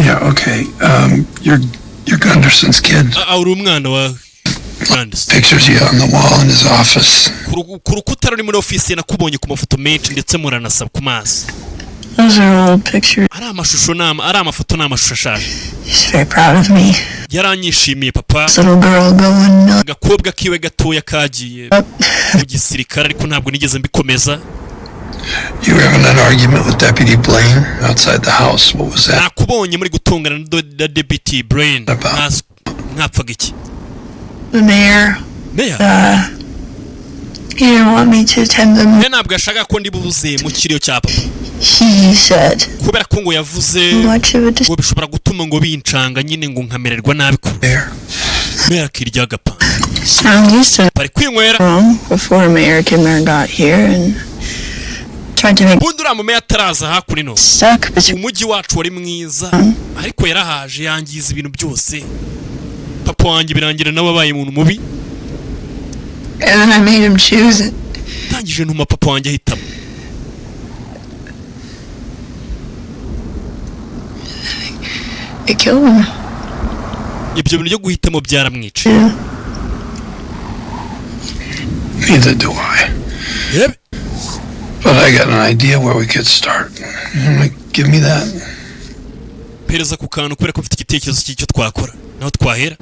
Yeah, okay. You're Gunderson's kid. Uri umwana wa Gunderson. Pictures you on the wall in his office. Ku rukuta ruri muri ofisi nakubonye ku mafoto menshi ndetse muranasaba ku maso. Those are old pictures. Ari amashusho ari amafoto n'amashusho ashaje. He's very proud of me. Yaranyishimiye papa. This little girl going nuts. Agakobwa kiwe gatoya kagiye mu gisirikare ariko ntabwo nigeze mbikomeza. You were having an argument with Deputy Blaine outside the house. What was that? Nakubonye muri gutongana na Deputy Blaine. Mwapfaga iki? The mayor. Mayor? He didn't want me to attend them. Ntabwo yashaka ko ndi bubuze mu kiriyo cya papa. He said. Kubera ko ngo yavuze ngo bishobora gutuma ngo bincanga nyine ngo nkamererwa nabi ku. Mayor akirya agapanga. I'm used to bari kwinywera. Before Mayor Kimmer got here and tried to make. Bundi uriya mayor ataraza hakurino. Umujyi wacu wari mwiza ariko yarahaje yangiza ibintu byose. Papa wanjye birangira nawe abaye umuntu mubi. And then I made him choose it. Tangije ntuma papa wanjye ahitamo. It killed him. Ibyo bintu byo guhitamo byaramwica. Neither do I. Yep. But I got an idea where we could start. Give me that. Pereza ku kantu kubera ko mfite igitekerezo cy'icyo twakora naho twahera.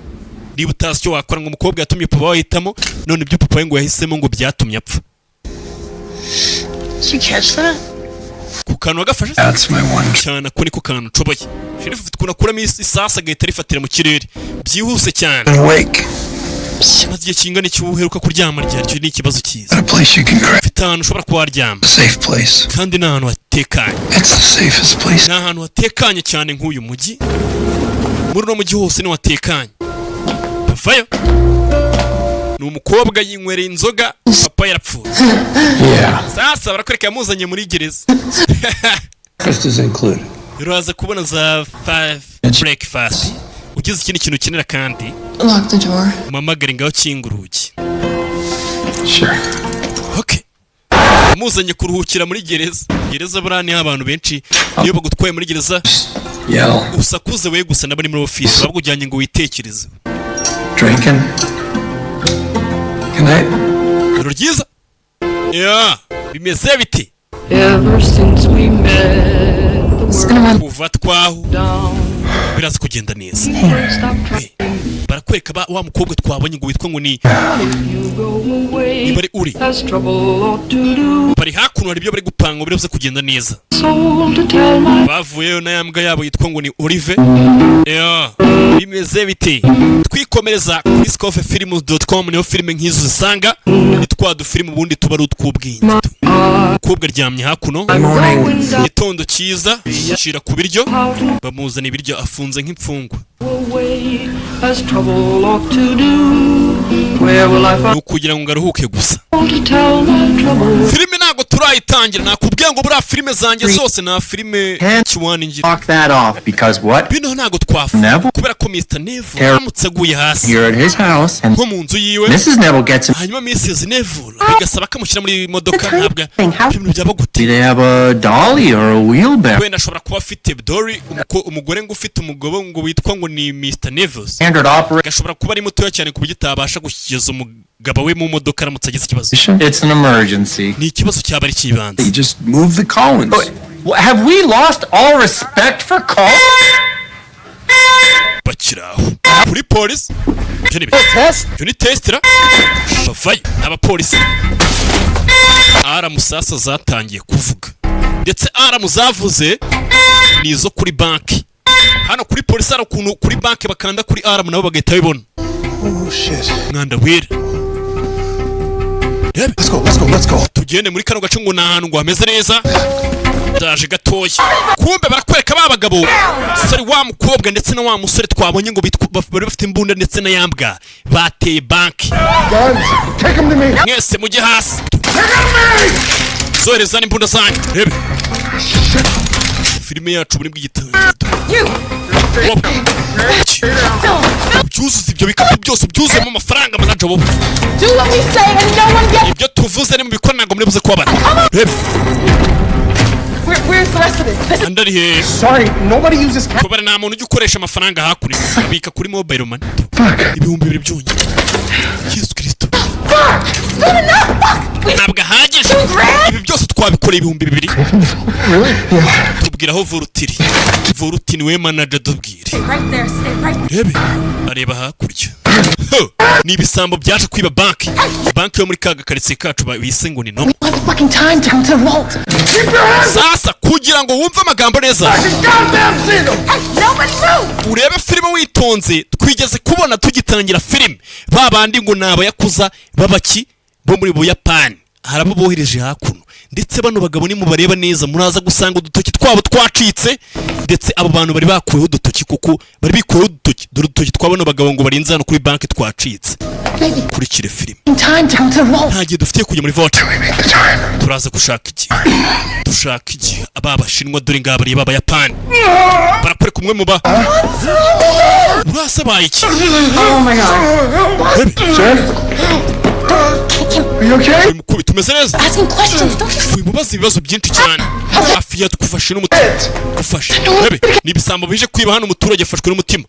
Niba utazi icyo wakora ngo umukobwa yatumye papa wahitamo none ibyo papa we ngo yahisemo ngo byatumye apfa. Did you catch that? Ku kantu wagafashe? That's my one. Cyane ko niko kantu nshoboye. Sheriff ufite kuna kuramo isasa agahita rifatira mu kirere byihuse cyane. Awake. Maze igihe kingana iki uheruka kuryama ryari cyo ni ikibazo cyiza. A place you can grab. Mfite ahantu ushobora kuharyama. Safe place. Kandi ni ahantu hatekanye. It's the safest place. Ni ahantu hatekanye cyane nk'uyu mujyi. Muri no mujyi hose ni watekanye. Pavayo. Ni umukobwa yinywereye inzoga papa yarapfuye. Yeah. Sasa barakwereka yamuzanye muri gereza. Breakfast is included. Uraza kubona za 5 breakfast. Ugize ikindi kintu ukenera kandi Lock the door. mamagare ngaho kinga urugi. Sure. Okay. Muzanye kuruhukira muri gereza. Gereza burani abantu benshi iyo bagutwaye muri gereza. Yell. Usakuze we gusa nabari muri office babujyanye ngo witekereze. Drinking. Good night. Iro ryiza. Yeah. Bimeze bite? Ever since we met, kuva twaho biraza kugenda neza. Barakwereka wa mukobwa twabonye ngo witwa ngo ni bari uri bari hakuno hari ibyo bari gupanga biraza kugenda neza. Bavuyeyo na yambwa yabo yitwa ngo ni Olive. Bimeze bite? Twikomereza kuri scofefilms.com niyo filime nk'izo zisanga nitwa dufilime ubundi tuba ari utw'ubwenge. Umukobwa aryamye hakuno gitondo cyiza yashira ku biryo bamuzana ibiryo afunze nk'imfungwa. Nukugira ngo ngaruhuke gusa. Filime ntago turayitangira nakubwiye ngo buriya filime zanjye zose na filime kiwani ngira. Knock that off because what? Bino ntago twafa kubera ko Mr. Neville aramutse aguye hasi. You're at his house and nko mu nzu yiwe. Mrs. Neville gets him. Hanyuma Mrs. Neville bigasaba kamushyira muri modoka ntabwo ibintu byaba gute. Do they have a dolly or a wheelbarrow? Wenda ashobora kuba afite dolly umugore ngo ufite umugabo ngo witwa ngo ni Mr. Neville. Standard operator. Gashobora kuba ari mutoya cyane ku buryo atabasha gushyikiriza umugabo we mu modoka aramutse agize ikibazo. It's an emergency. Ni ikibazo cyaba ari kibanza. You just move the Collins. Have we lost all respect for Collins? Bakiraho kuri polisi. Juni testera. Bavayo abapolisi. Aramusasa zatangiye kuvuga. Ndetse aramuzavuze ni izo kuri banki. Hano kuri polisi hari ukuntu kuri banki bakanda kuri aramu nabo bagahita bibona. Oh shit. Mwanda wera. Let's go. Tugende muri kano gace ngo nahantu ngo hameze neza. Ndaje gatoya. Kumbe barakwereka babagabo. Sari wa mukobwa ndetse na wa musore twabonye ngo bari bafite imbunda ndetse na yambwa. Bateye banki. Take him to me. Mwese mujye hasi. Zohereza n'imbunda zanyu. Rebe. Filime yacu muri bw'igitanda. Byuzuza ibyo bikapu byose byuzuyemo amafaranga manaje wowe. Ibyo tuvuze ni mu bikora ntabwo muri buze kubabara. Rebe. Where's the rest of it? Andari he. Sorry, nobody uses cash. Kubara nta muntu ujya ukoresha amafaranga hakuri. Abika kuri mobile money. Ibihumbi bibiri byonyine. Yesu Kristo. Ntabwo ahagije. Ibi byose twabikoreye ibihumbi bibiri. Tubwira aho Volutiri. Volutini we manager dubwire. Rebe. Areba hakurya. Ni ibisambo byaje kwiba banki. Banki yo muri kaga karitsiye kacu bise ngo ni no. Sasa kugira ngo wumve amagambo neza. Urebe filime witonze twigeze kubona tugitangira filime. Babandi ngo naba yakuza babaki bo muri Buyapani. Harabo bohereje hakuno. Ndetse bano bagabo ni mubareba neza muraza gusanga udutoki twabo twacitse ndetse abo bantu bari bakuyeho udutoki kuko bari bikuyeho udutoki dore udutoki twabano bagabo ngo barinze hano kuri banki twacitse. Kurikire filime. Ntagiye dufite kujya muri vote. Turaza gushaka iki. Dushaka iki ababashinwa dore ngabari b'Abayapani. Barakwereka umwe mu ba. Urasabaye iki? Oh my god. mukubita umeze neza wimubaza ibibazo byinshi cyane hafi yadufashe n'umutima ufashe rebe nibisambo bije kwiba hano umuturage afashwe n'umutima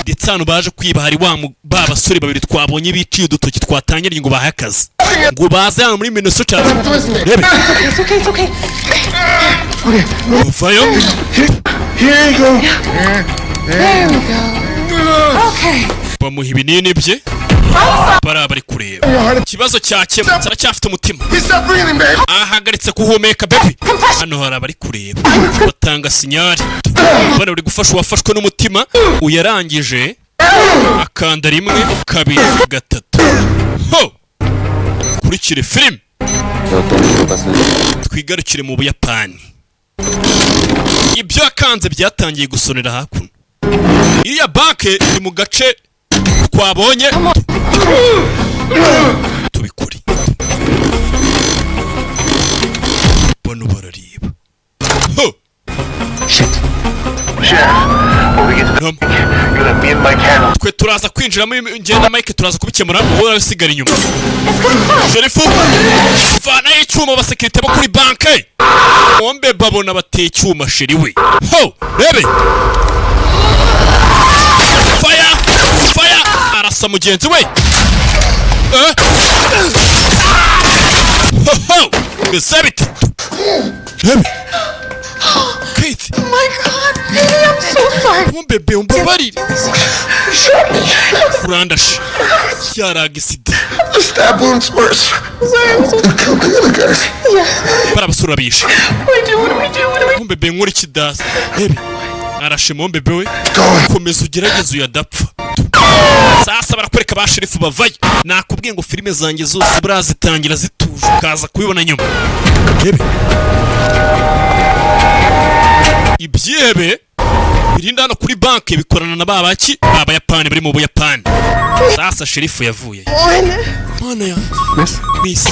ndetse hano baje kwiba hari ba basore babiri twabonye biciye udutoki twatangiriye ngo bahaye akazi ngo baze hano muri Minnesota rebe It's okay. vayo Here you go. There we go. Okay. bamuha ibinini bye bari kureba ikibazo cyakemutse aracyafite umutima ahagaritse kuhumeka baby hano hari abari kureba batanga sinyari bari bari gufasha uwafashwe n'umutima uyarangije akanda 1 2 3 ho kurikire film twigarukire mu Buyapani ibyo akanze byatangiye gusonera hakuno iriya banke iri mu gace twabonye tubikuri bano barariba ho twe turaza kwinjiramo ngenda Mike turaza kubikemura wowe urasigara inyuma Sherifu vana icyuma abasekirite bo kuri banke bombe babona bateye icyuma sheri we ho rebe fire arasa mugenzi we ho besabite rebe Kate. Oh my God, baby, I'm so sorry. Bebe umbabarire. Kurandash. Yaragisida. The stab wound's worse. Sorry, I'm so sorry. Yeah. Barabasura bishe. What do we do? Bebe nkuri kidas. Bebe. Arashe mu bebe we. Komeza ugerageze uyadapfa. Sasa barakwereka ba sherifu bavaye. Nakubwiye ngo filime zanjye zose burazitangira zituje kaza kubibona nyuma. Bebe. Ibyebe birinda hano kuri banke bikorana na babaki Abayapani bari mu Buyapani. Sasa sherifu yavuye. Mana ya Miss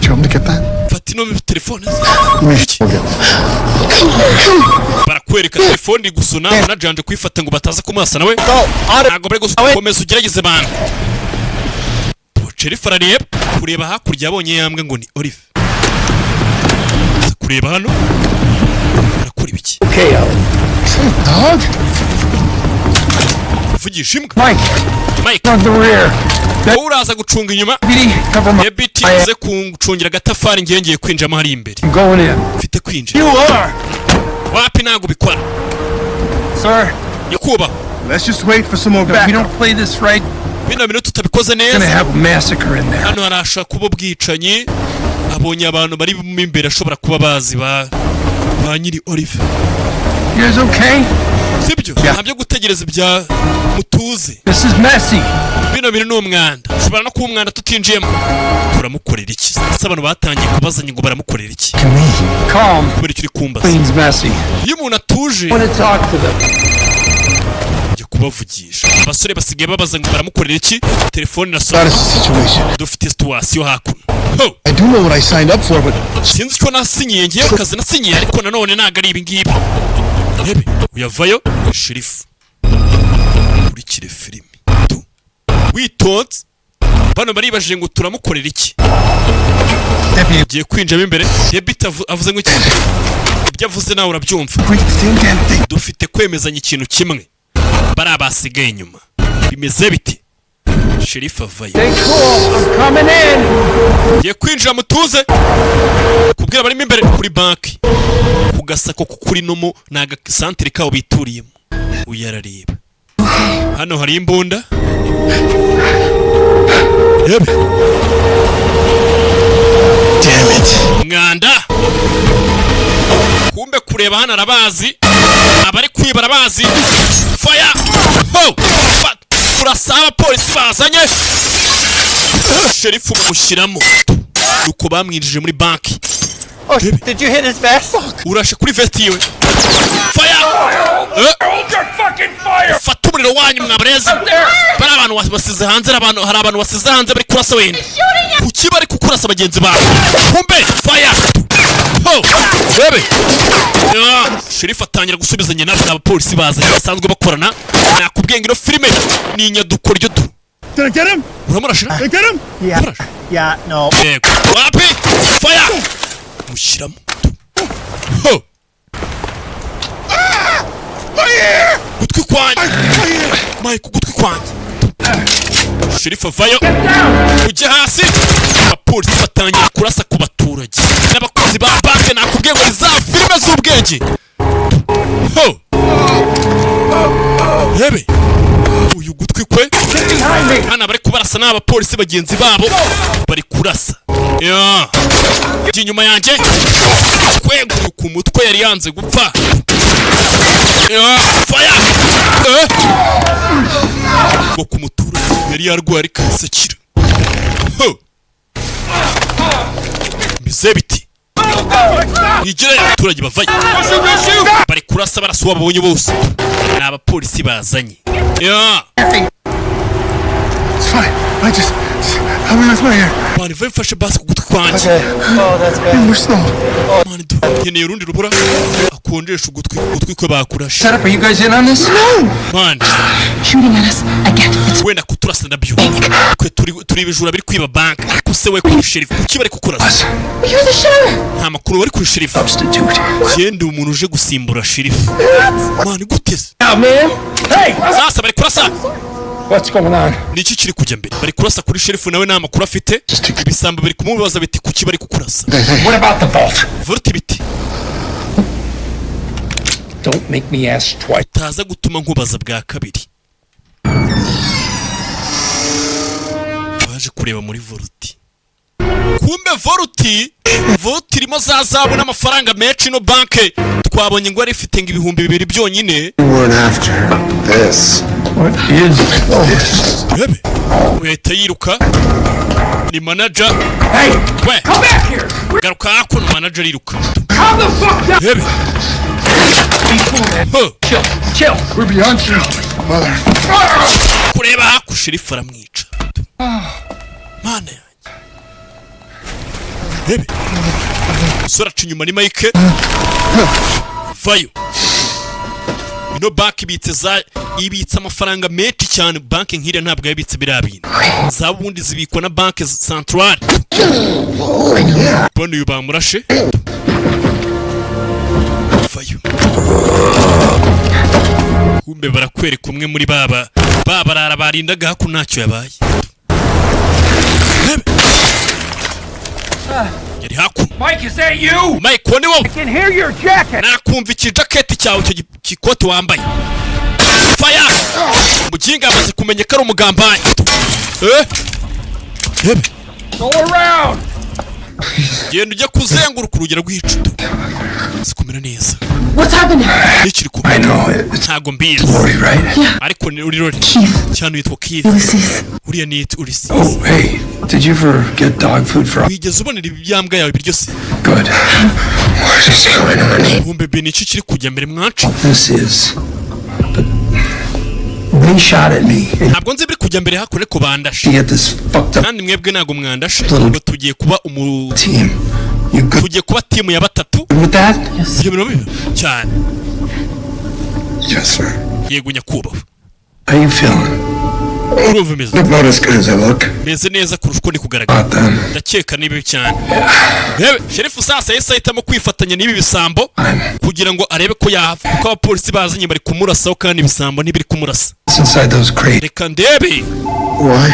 you want me to get that? Fatino mu telefone barakwereka telefone gusona unajanje kwifata ngo bataza kumasa nawe ntago bari gukomeza ugerageze bana sherifu arareba kureba hakurya abonye yambwe ngo ni Olive kureba hano arakora ibiki Dog? vugisha imbwa Mike On the rear. uraza gucunga inyuma Ebiti ze kuncungira agatafari ngengeye kwinjama hari imbere Going in. mfite kwinjira You are. wapi nago bikora Sir. yakuba Let's just wait for some more backup. We don't play this right. bino minute tutabikoze Gonna neza have a massacre in there. hano harasha kuba bwicanyi abonye abantu bari mu imbere ashobora kuba bazi ba nyiri Olive. You guys okay? Sibyo ntabyo gutegereza ibya mutuze. This is messy. Bino biri no mwanda ushobora no kuba umwanda tutinjiyemo turamukorera iki se abantu batangiye kubazanya ngo baramukorera iki Calm. kubera icyo uri kumbaza Clean's messy. iyo umuntu atuje Want to talk to them. kubavugisha abasore basigaye babaza ngo baramukorera iki telefone irasoma dufite situation hakuno I do know what I signed up for, but sinzi ko nasinyiye ngiye akazi nasinyiye ariko nanone naga ari ibingibi rebe uyavayo sherifu kurikire filimi witonze bano baribajije ngo turamukorera iki ugiye kwinjamo imbere debita avuze ngo iki ibyo avuze nawe urabyumva dufite kwemezanya ikintu kimwe bari abasigaye inyuma bimeze biti sherifu avayo ngiye kwinjira mutuze kubwira barimo imbere kuri banki ku gasako kuri nomo ni agasantere kabo bituriyemo uyarareba hano hari imbunda yebe mwanda kumbe kureba hano arabazi abari kwiba arabazi fire ho urasaba polisi bazanye sherifu bamushyiramo nuko bamwinjije muri banki Oh, did you hit his vest? urashe kuri vesti yiwe fire fata umuriro wanyu mwabarezi bari abantu basize hanze hari abantu basize hanze bari kurasa wenda kuki bari kukurasa bagenzi bawe kumbe fire ho rebe sherifu atangira gusubizanya n'abapolisi bazanye basanzwe bakorana nakubwiye ngo ino filime ni inyaduko ryo tu Did I get him? uramurashira Did I get him? Yeah. Yeah, no. Yego. Wapi? Fire! Mushyiramo. Ho! Gutwi kwanjye. Mike, gutwi kwanjye. Sheriff avayo. Ujya hasi. Abapolisi batangira kurasa ku baturage n'abakozi ba banke. Nakubwiye ngo za filime z'ubwenge. Ho! Rebe. Uyu gutwi kwe. Hana bari kubarasa n'abapolisi bagenzi babo bari kurasa. Ya. Inyuma yanjye. Kweguru ku mutwe yari yanze gupfa. Ya, fire. Ngo ku muturage yari yarwaye kasakira. Ho. Bize biti. Igire abaturage bavaye. Bari kurasa barasuba babonye bose. N'abapolisi bazanye. Ya. It's fine. Help me with my hair. Mani, vai mfashe basi ku gutwi kwanjye. Oh, that's bad. We're slow. Mani, nkeneye urundi rubura akonjesha ugutwi kwe bakurashe. Set up, are you guys in on this? No! Mani, Shooting at us again. It's wenda kuturasa nabyo. Twe turi ibijura biri kwiba bank. Ariko se we kuri sheriff kuki bari kukurasa? You're the sheriff! Nta makuru bari kuri sheriff. Substitute. Genda umuntu uje gusimbura sheriff. Mani, guteze. Now, man. Hey! Sasa bari kurasa. What's going on? Niki kiri kujya mbere? Bari kurasa kuri sheriff nawe nta makuru afite. Ibisambo bari kumubaza biti kuki bari kukurasa. What about the vault? Vault biti. Don't make me ask twice. Taza gutuma nkubaza bwa kabiri. Baje kureba muri vault. Kumbe vault irimo za zahabu n'amafaranga menshi no banke. Twabonye ngo ari ifite ngo 2,000 byonyine. We're after this. What is this? Rebe. Weta yiruka. Ni manager. Hey! We. Come back here! Garuka hakuno manager yiruka. Calm the fuck down! Rebe. Chill. We're beyond you, mother. Kureba haku sheriff aramwica. Mana yanjye. Rebe. Sora cinyuma ni Mike. Vayo. Ino banki ibitse amafaranga menshi cyane. Banki nk'iriya ntabwo yabitse birabintu. Za bundi zibikwa na banki centrale. Bone uyu bamurashe. Vayo. Kumbe barakwereka umwe muri babarara barindaga haku ntacyo yabaye. Yari haku. Mike, is that you? Mike, wone wowe. I can hear your jacket. Nakumva iki jacket cyawe cyo kikote wambaye. Fire! Muginga amaze kumenya ko ari umugambanyi. Go around. Genda ujya kuzenguruka urugero rw'icutu. Sikumera neza. What's happening? Nikiri ku. I know ntago mbizi. Lori, right? Yeah. Ariko ni uri Lori. Cyane witwa Keith. Ulysses. Uriya ni Ulysses. Oh, hey, did you ever get dog food for? Wigeze ubonera ibyambwa yawe biryo se? Good. What is going on? Kumbe be niki kiri kujya mbere mwacu. This is. But they shot at me. Ntabwo nzi biri kujya mbere hakore ko bandashe. You get this fucked up Kandi mwebwe ntago mwandashe. Ngo tugiye kuba team. You good tugiye kuba timu ya batatu. with that? Ibyo bintu bibi cyane. Yes, sir. Yego nyakubahwa. How you feeling? Urumva imeze. Look, not as good as I look. Meze neza kurusha uko ndi kugaragara. About them. Ndakeka nibi cyane. Yewe, Sheriff sasa yese ahitamo kwifatanya n'ibi bisambo kugira ngo arebe ko yahava kuko abapolisi bazanye bari kumurasaho kandi ibisambo ntibiri kumurasa. It's inside those crates. Reka ndebe. Why?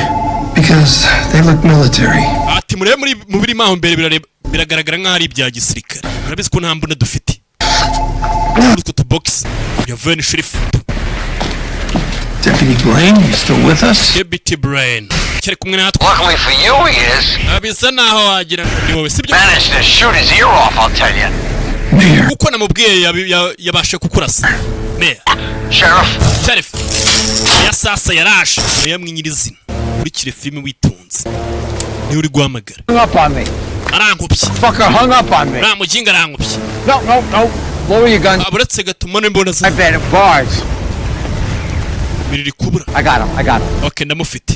Because they look military. Ati murebe mu birimo aho mbere biragaragara nk'aho ari ibya gisirikare. Murabizi ko nta mbunda dufite. Utwo tubox yavuye Sheriff. Deputy Blaine, you still with us? Deputy Blaine. Cyari kumwe natwe. Luckily for you, he is. Abisa naho wagira ni wowe sibyo. Managed to shoot his ear off, I'll tell you. Mayor. Uko namubwiye yabashe kukurasa. Mayor. Sheriff. Ya sasa yarashe. Yamwinyirizina. Urikire filime witonze. Ni uri guhamagara. Hung up on me. Arankubye. Fucker hung up on me. Ramuginga arankubye. No. Lower your gun. Aburetse gatuma n'imbona I za. bet it bars. biriri kubura. I got him. Okay, ndamufite.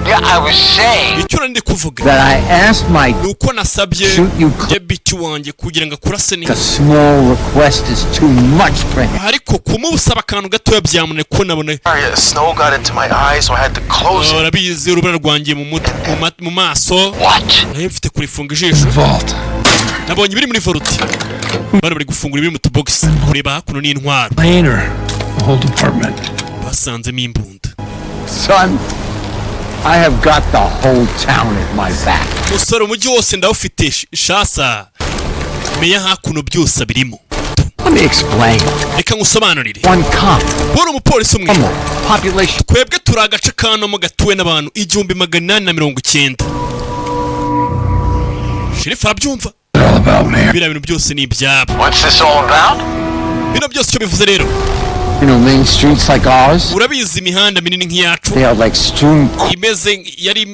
Yeah, I was saying icyo ndi kuvuga That I asked my nuko nasabye Shoot you. Jebiti wanjye kugira ngo akurase the neza, small request is too much for him. ariko kumusaba akantu gatoya byamunaniye ko nabone Snow got into my eyes, so I had to close it. urabizi urubura rwangiye mu maso what? nayo mfite kurifunga ijisho. Vault. Nabonye ibiri muri varuti bari gufungura ibiri mu tubogisi kureba hakuno n'intwaro Later, the whole department. basanzemo imbunda. Son, I have got the whole town at my back. Musore umujyi wose ndawufite shasa meya hakuno byose birimo. Let me explain. Reka ngusobanurire. One cop. Bora umupolisi umwe. Population. Twebwe turi agace kano gatuwe n'abantu 1890. Sheriff arabyumva. All about me. Bira bintu byose ni ibyabo. What's this all about? Bino byose icyo bivuze rero. You know, main streets like ours, Urabizi imihanda minini nk'iyacu they are like strewn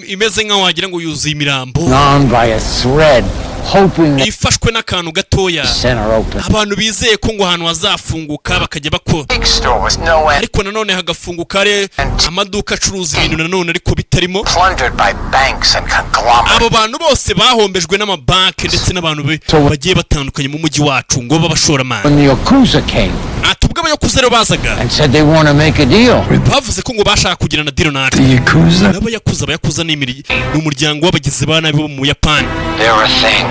imeze nkaho wagira ngo yuzuye imirambo on by a thread, hoping that ifashwe n'akantu gatoya center open. abantu bizeye ko ngo ahantu hazafunguka bakajya bakora, Big store with no end. ariko nanone hagafunguka ari amaduka acuruza ibintu nanone ariko bitarimo. Plundered by banks and conglomerates. Abo bantu bose bahombejwe n'amabanki ndetse n'abantu bagiye batandukanye mu mujyi wacu ngo babashoramari. When the Yakuza came Atubwo abayakuza rero bazaga and said they want to make a deal, bavuze ko ngo bashaka kugirana deal natwe. The Yakuza? Abayakuza ni umuryango w'abagizi ba nabi bo mu Buyapani. They're a thing.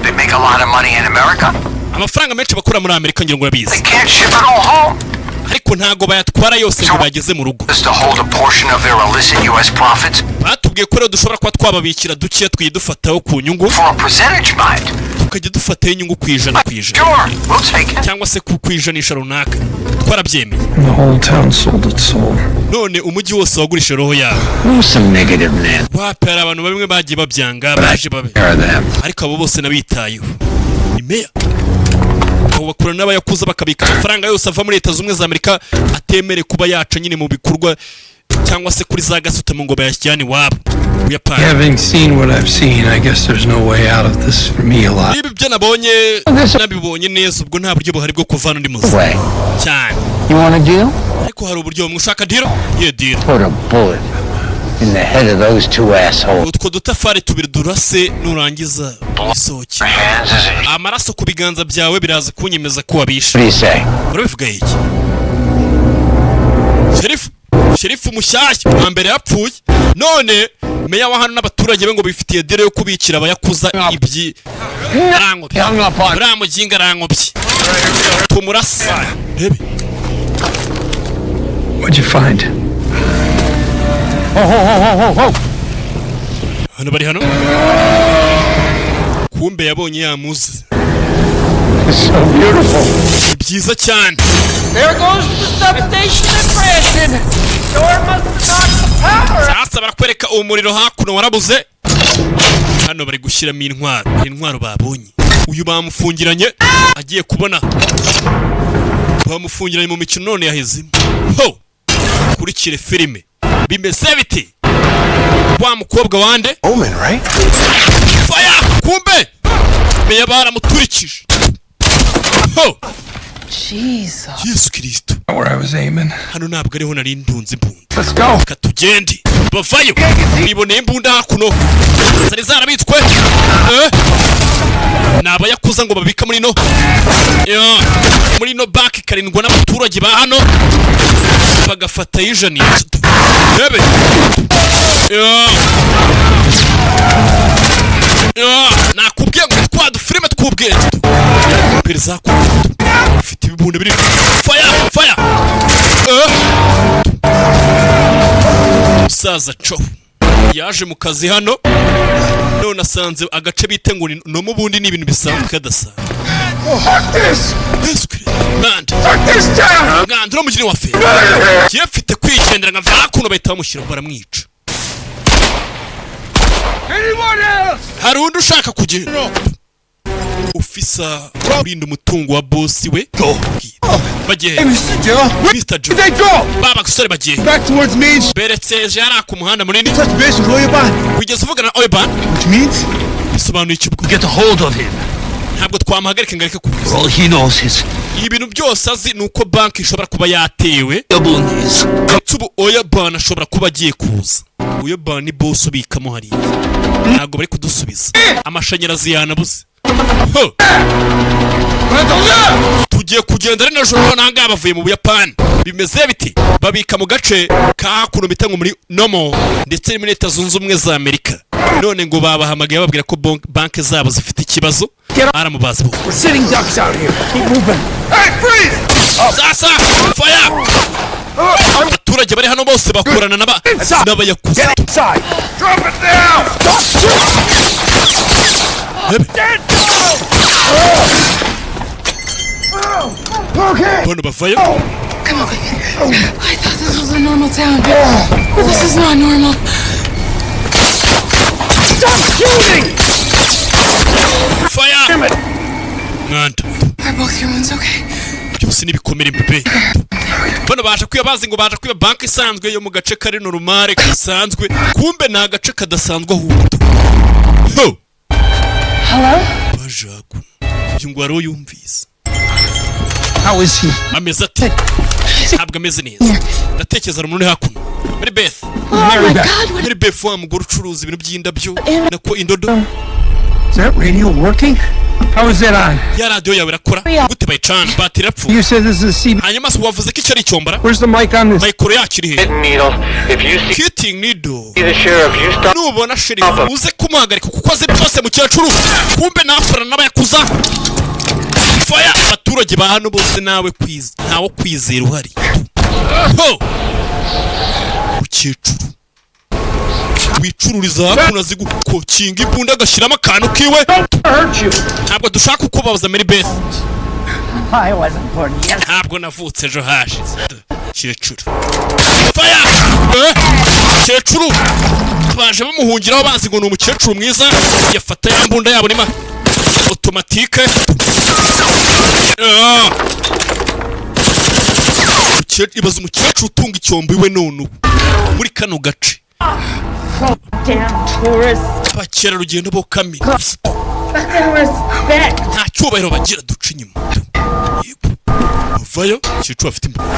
They make a lot of money in America. Amafaranga menshi bakura muri Amerika ngira ngo urabizi, Can't ship it all home. ariko ntago bayatwara yose ngo bageze mu rugo. Just to hold a portion of their illicit U.S. profits Batubwiye ko rero dushobora kuba twababikira duke twidufataho ku nyungu, for a percentage mind. tukajya dufataho inyungu ku ijana Sure, we'll take it. cyangwa se ku ijanisha runaka. Twarabyemeye. The whole town sold its soul. None umujyi wose wagurisha roho yabo. some negative men. Wapi hari abantu bamwe bagiye babyanga baje babe, Care of them. ariko abo bose nabitayeho. Ni meya abo bakora n'abayakuza bakabika amafaranga yose ava muri Leta Zunze za Amerika atemere kuba yaca nyine mu bikorwa cyangwa se kuri za gasutamo ngo bayashyane iwabo Buyapani. Having seen what I've seen, I guess there's no way out of this for me alive. Ibi byo nabibonye neza, ubwo nta buryo buhari bwo kuvana undi muzi Way. cyane, You want a deal? ariko hari uburyo bumwe ushaka deal ye deal. Put a bullet in the head of those two assholes. Utwo dutafari tubiri durase nurangiza isoki amaraso ku biganza byawe biraza kunyemeza ko wabishe. What do you say? Urabivuga iki? Sherifu mushyashya wa mbere yapfuye, none meya wa hano n'abaturage be ngo bifitiye dire yo kubikira abayakuza ibyi rangobye ramuginga rangobye tumurasa. What'd you find? Hano bari hano, kumbe yabonye yamuze. So beautiful. Byiza cyane. There goes the substation in Brandon. Door must have knocked the power. Sasa barakwereka umuriro hakuno warabuze. Hano bari gushyiramo intwaro babonye. Uyu bamufungiranye agiye kubona. Bamufungiranye mu mikino none yahezemo. Ho! Kurikire filime. Bimeze biti. Wa mukobwa wande? Omen, right? Fire! Kumbe! Meya baramuturikije. Ho! Jesus. Yesu Kristo. Where I was aiming. Hano ntabwo ariho nari ndunze imbunda. Let's go. Katugende. Bavayo. Mwiboneye imbunda hakuno. Zari zarabitswe. Nabayakuza ngo babika muri no. Muri no bank karindwa n'abaturage ba hano. Bagafata ijani. Yebe. Nakubwiye ngo twadu filime twubwenge. Pereza ko ufite ibibunda biri. Fire. Musaza co yaje mu kazi hano, none asanze agace bite ngo no mu bundi ni ibintu bisanzwe kadasa. Ngandura mugini wa fe kiye mfite kwigendera nka vakuno bahita bamushyira baramwica. Hari undi ushaka kugenda ufisa urinda umutungo wa bosi we bagiye Mr. Joe baba gusore bagiye Back towards Main Street. berekeje yari ku muhanda munini. Touch base with Oyaban. Wigeze uvugana na Oyaban? Which means bisobanuye iki ubwo? get a hold of him. ntabwo twamuhagarika ngo areke kuguza. All he knows is ibintu byose azi ni uko banki ishobora kuba yatewe. Ubu Oyaban ashobora kuba agiye kuza. Oyaban ni boss ubikamo hariya. Ntabwo bari kudusubiza. Amashanyarazi yanabuze. Tugiye kugenda ari najoro nanga bavuye mu Buyapani. Bimeze biti babika mu gace ka hakuno bitango muri Nomo ndetse muri Leta Zunze Ubumwe za Amerika. None ngo babahamagaye babwira ko banki zabo zifite ikibazo. Aramubaza bo. We're sitting ducks out here. Keep moving. Hey, freeze! Sasa fire! Abaturage bari hano bose bakorana n'abayakuza. Get inside. Drop it down. Get down. Okay. Bono bavayo. Come on. I thought this was a normal town. But this is not normal. Stop shooting! Fire! Mwanda. Are both your wounds okay? Byose nibikomere mbebe. Bono baje kwibaza ngo baje kwiba banki isanzwe yo mu gace kari normale kasanzwe. Kumbe na gace kadasanzwe ahubwo. Ho! Hello? Bajaku. Yungwaro yumvise. How is he? Ameze ati. Ntabwo ameze neza. Ndatekereza rumuri hakuno. Mary Beth. Mary Beth wa mugore ucuruza ibintu by'indabyo nako indodo. Is that radio working? How is that on? Ya radio yawe irakora gute bayicana batiri yapfu. You said this is a CB. Hanyuma se wavuze ko icyo ari icyombara? Where's the mic on this? Mikoro yakiri he? Hitting needle. Nubona sheriff uze kumuhagarika kuko azi byose mu cyacuru. Kumbe nafura n'abayakuza. Fire! Abaturage ba hano bose nawe kwiza. Ntawo kwizera uhari. Ho! Ukecuru. Wicururiza hakuno azi gukokinga imbunda agashyiramo akantu kiwe. Ntabwo dushaka uko babuza Mary Beth. I wasn't born yet. Ntabwo navutse ejo hashize. Ukecuru. Fire! Ukecuru. Baje bamuhungiraho bazi ngo ni umukecuru mwiza. Yafata ya mbunda yabo nima automatique. Ibaza umukecuru utunga icyombo iwe none muri kano gace. Abakerarugendo bo kamira nta cyubahiro bagira duca inyuma. Vayo umukecuru afite imbunda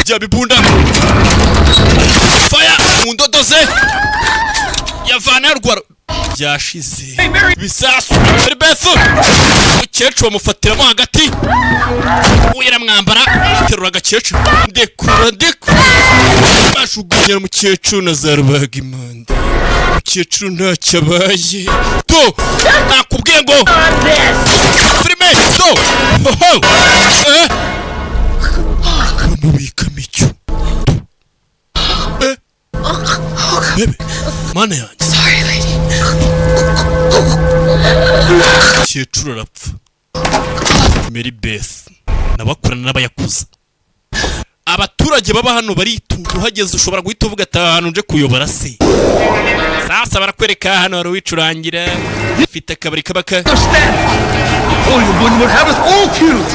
bya bibunda. Fire mu ndodo ze yavana yarwara byashize bisasu. Mary Beth umukecuru bamufatiramo hagati. Uyera mwambara terura agakecuru ndekura bashugunyira umukecuru na za Rubagimanda. Umukecuru ntacyo abaye. To nakubwiye ngo filime to ho bamubika micyo. Bebe mana yanjye. Sorry, lady. Umukecuru arapfa. Mary Beth nabakorana n'abayakuza. Abaturage baba hano baritunga uhageze ushobora guhita uvuga ati ahantu nje kuyobora se. Sasa barakwereka hano hari uwicurangira afite akabari kabaka. Oyabun would have us all killed.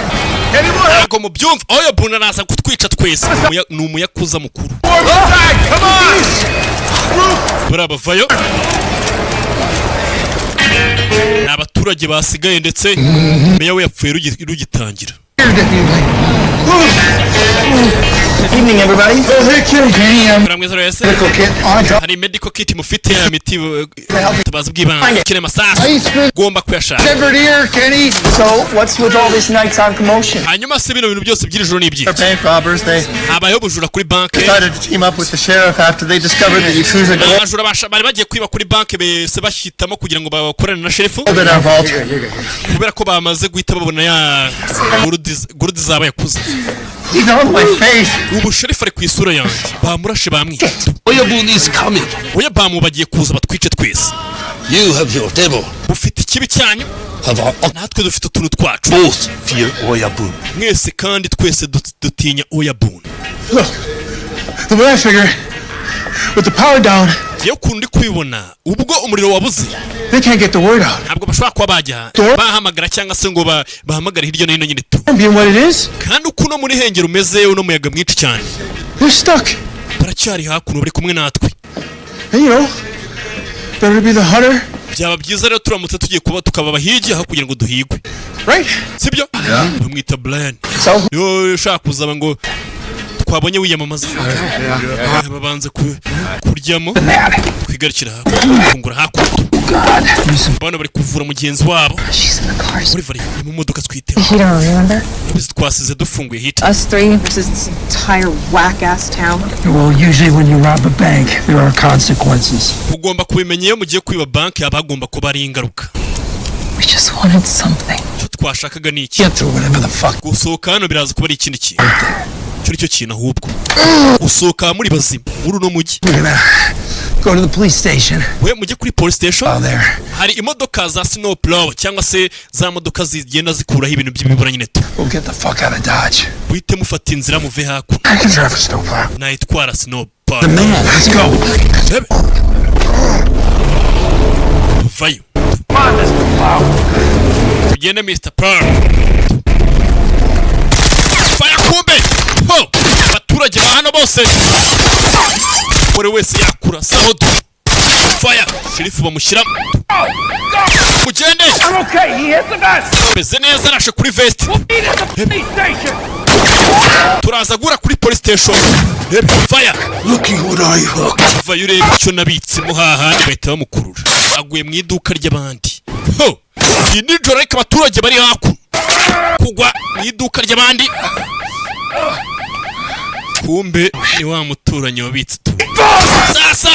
Ntabwo mubyumva. Oyabun araza kutwica twese. Ni umuyakuza mukuru. Barabavayo. Ni abaturage basigaye ndetse meya we yapfuye rugitangira. Evening, everybody. Hari medical kit mufite ya miti tabaza bw'ibanga kene masasu gomba kuyashaka. Severed ear, Kenny. So, what's with all this nights on commotion? Hanyuma se bino bintu byose by'ijoro n'ibyi. Bank robbers, they habayeho bujura kuri banke. decided to team up with the sheriff after they discovered the Yakuza. Abajura bari bagiye kwiba kuri banke bese bashyitamo kugira ngo bakorane na sheriff. Kubera ko bamaze guhita babona ya gurudi zaba yakuze. He's on my face. Ubu sheriff ari ku isura yanjye. Bamurashe bamwica. Oyabun is coming. Oyabamu bagiye kuza batwice twese. You have your devil. Ufite ikibi cyanyu. Natwe dufite utuntu twacu. Both fear Oyabun. Mwese kandi twese dutinya Oyabun. Look, the way I figure, with the power down, iyo kundi kwibona ubwo umuriro wabuze they can't get the word out. Ntabwo bashobora kuba bajya bahamagara cyangwa se ngo bahamagare hirya no hino nyine tu. Kandi uko no muri hengero umeze uno muyaga mwinshi cyane. They're stuck. Baracyari hakuno bari kumwe natwe. And you know, better be the hunter byaba byiza rero turamutse tugiye kuba tukababa hirya aho kugira ngo duhigwe. Right? Sibyo? Bamwita Brian. Yo ushaka kuzaba ngo twabonye wiyamamaza. Babanze kuryamo kwigarukira kungura hakuno. Bano bari kuvura mugenzi wabo. Oliver mu modoka twiteho. You don't remember? Twasize dufunguye hit. Us three versus this entire whack-ass town. Well, usually when you rob a bank, there are consequences. Ugomba kubimenya iyo mugiye kwiba banki abagomba kuba ari ingaruka. We just wanted something. Twashakaga niki? Get through whatever the fuck. Gusohoka hano biraza kuba ari ikindi kintu. Cyo kintu ahubwo. Gusohoka muri bazima muri no mugi. Go to the police station. We mujye kuri police station. Oh, there. Hari imodoka za snowplow cyangwa se za modoka zigenda zikuraho ibintu by'imibura nyine tu. We'll get the fuck out of Dodge. Buhite mufata inzira muve hakuno. I can drive a snowplow. Nayitwara snowplow. The man, let's go. Vayo. Tugende Mr. Pearl. Fire kumbe. Ho! Abaturage ba hano bose. Buri wese yakura sahodo. Fire. Sheriff bamushyiramo. Mugende. I'm okay. He hit the vest. Beze neza arashe kuri vest. Turaza gura kuri police station. Fire. Looking what I hooked. Vayo urebe icyo nabitse muhaha bahita bamukurura. Aguye mu iduka ry'abandi. Ho! Iyi nijoro ariko abaturage bari hakuno. Kugwa mu iduka ry'abandi. Kumbe ni wa muturanyi wabitse tu. Sasa.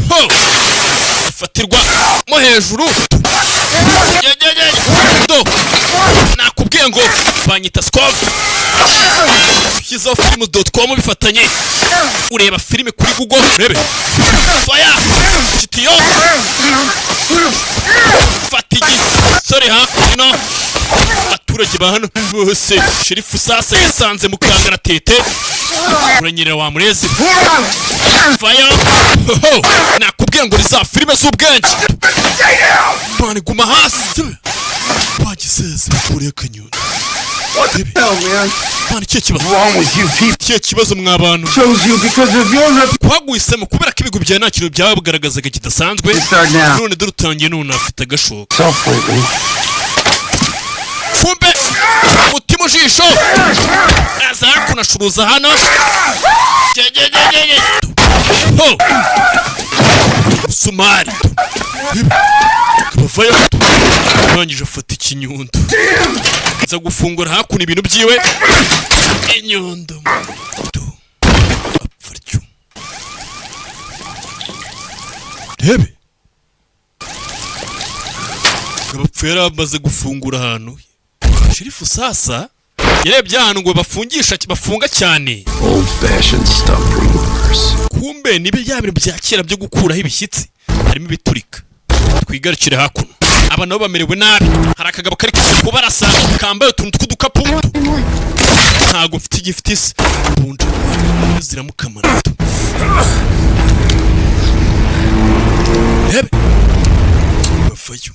Ho! Fatirwa mo hejuru. Do. Nakubwiye ngo banyita Scov. Kizo film.com bifatanye. Ureba filime kuri Google urebe. Fire. Chitiyo. Fatigi. Sorry ha. No. Abaturage ba hano bose Sheriff sasa yasanze mukangana tete. Uranyerera wa murezi. Fire. Ho. Nakubwiye ngo riza filime z'ubwenge. Bane guma hasi. Wagiseze kuri kanyoni. What the hell, man? Man, what's wrong with you people? Chose you because of your reputation. Kubera ko ibigo bya ntakiro byabagaragazaga kidasanzwe. None durutangiye none afite agashoka. Kumbe mutima jisho. Aza kunashuruza hano. Ho. Sumari. Bavayo. Bangije afata ikinyundo. Nza gufungura hakuno ibintu byiwe. Inyundo. Apfaryo. Rebe. Kabapfera bamaze gufungura hano. Sheriff sasa yarebye ahantu ngo bafunga cyane. Old fashioned stump removers. Kumbe nibe yabire bya kera byo gukuraho ibishyitsi. Harimo ibiturika. Twigarukire hakuno. Aba nabo bamerewe nabi. Hari akagabo kari kubarasa kambaye utuntu tw'udukapu. Ntago mfite igifitisi. Bunda ziramukamana. Hebe. Bafayo.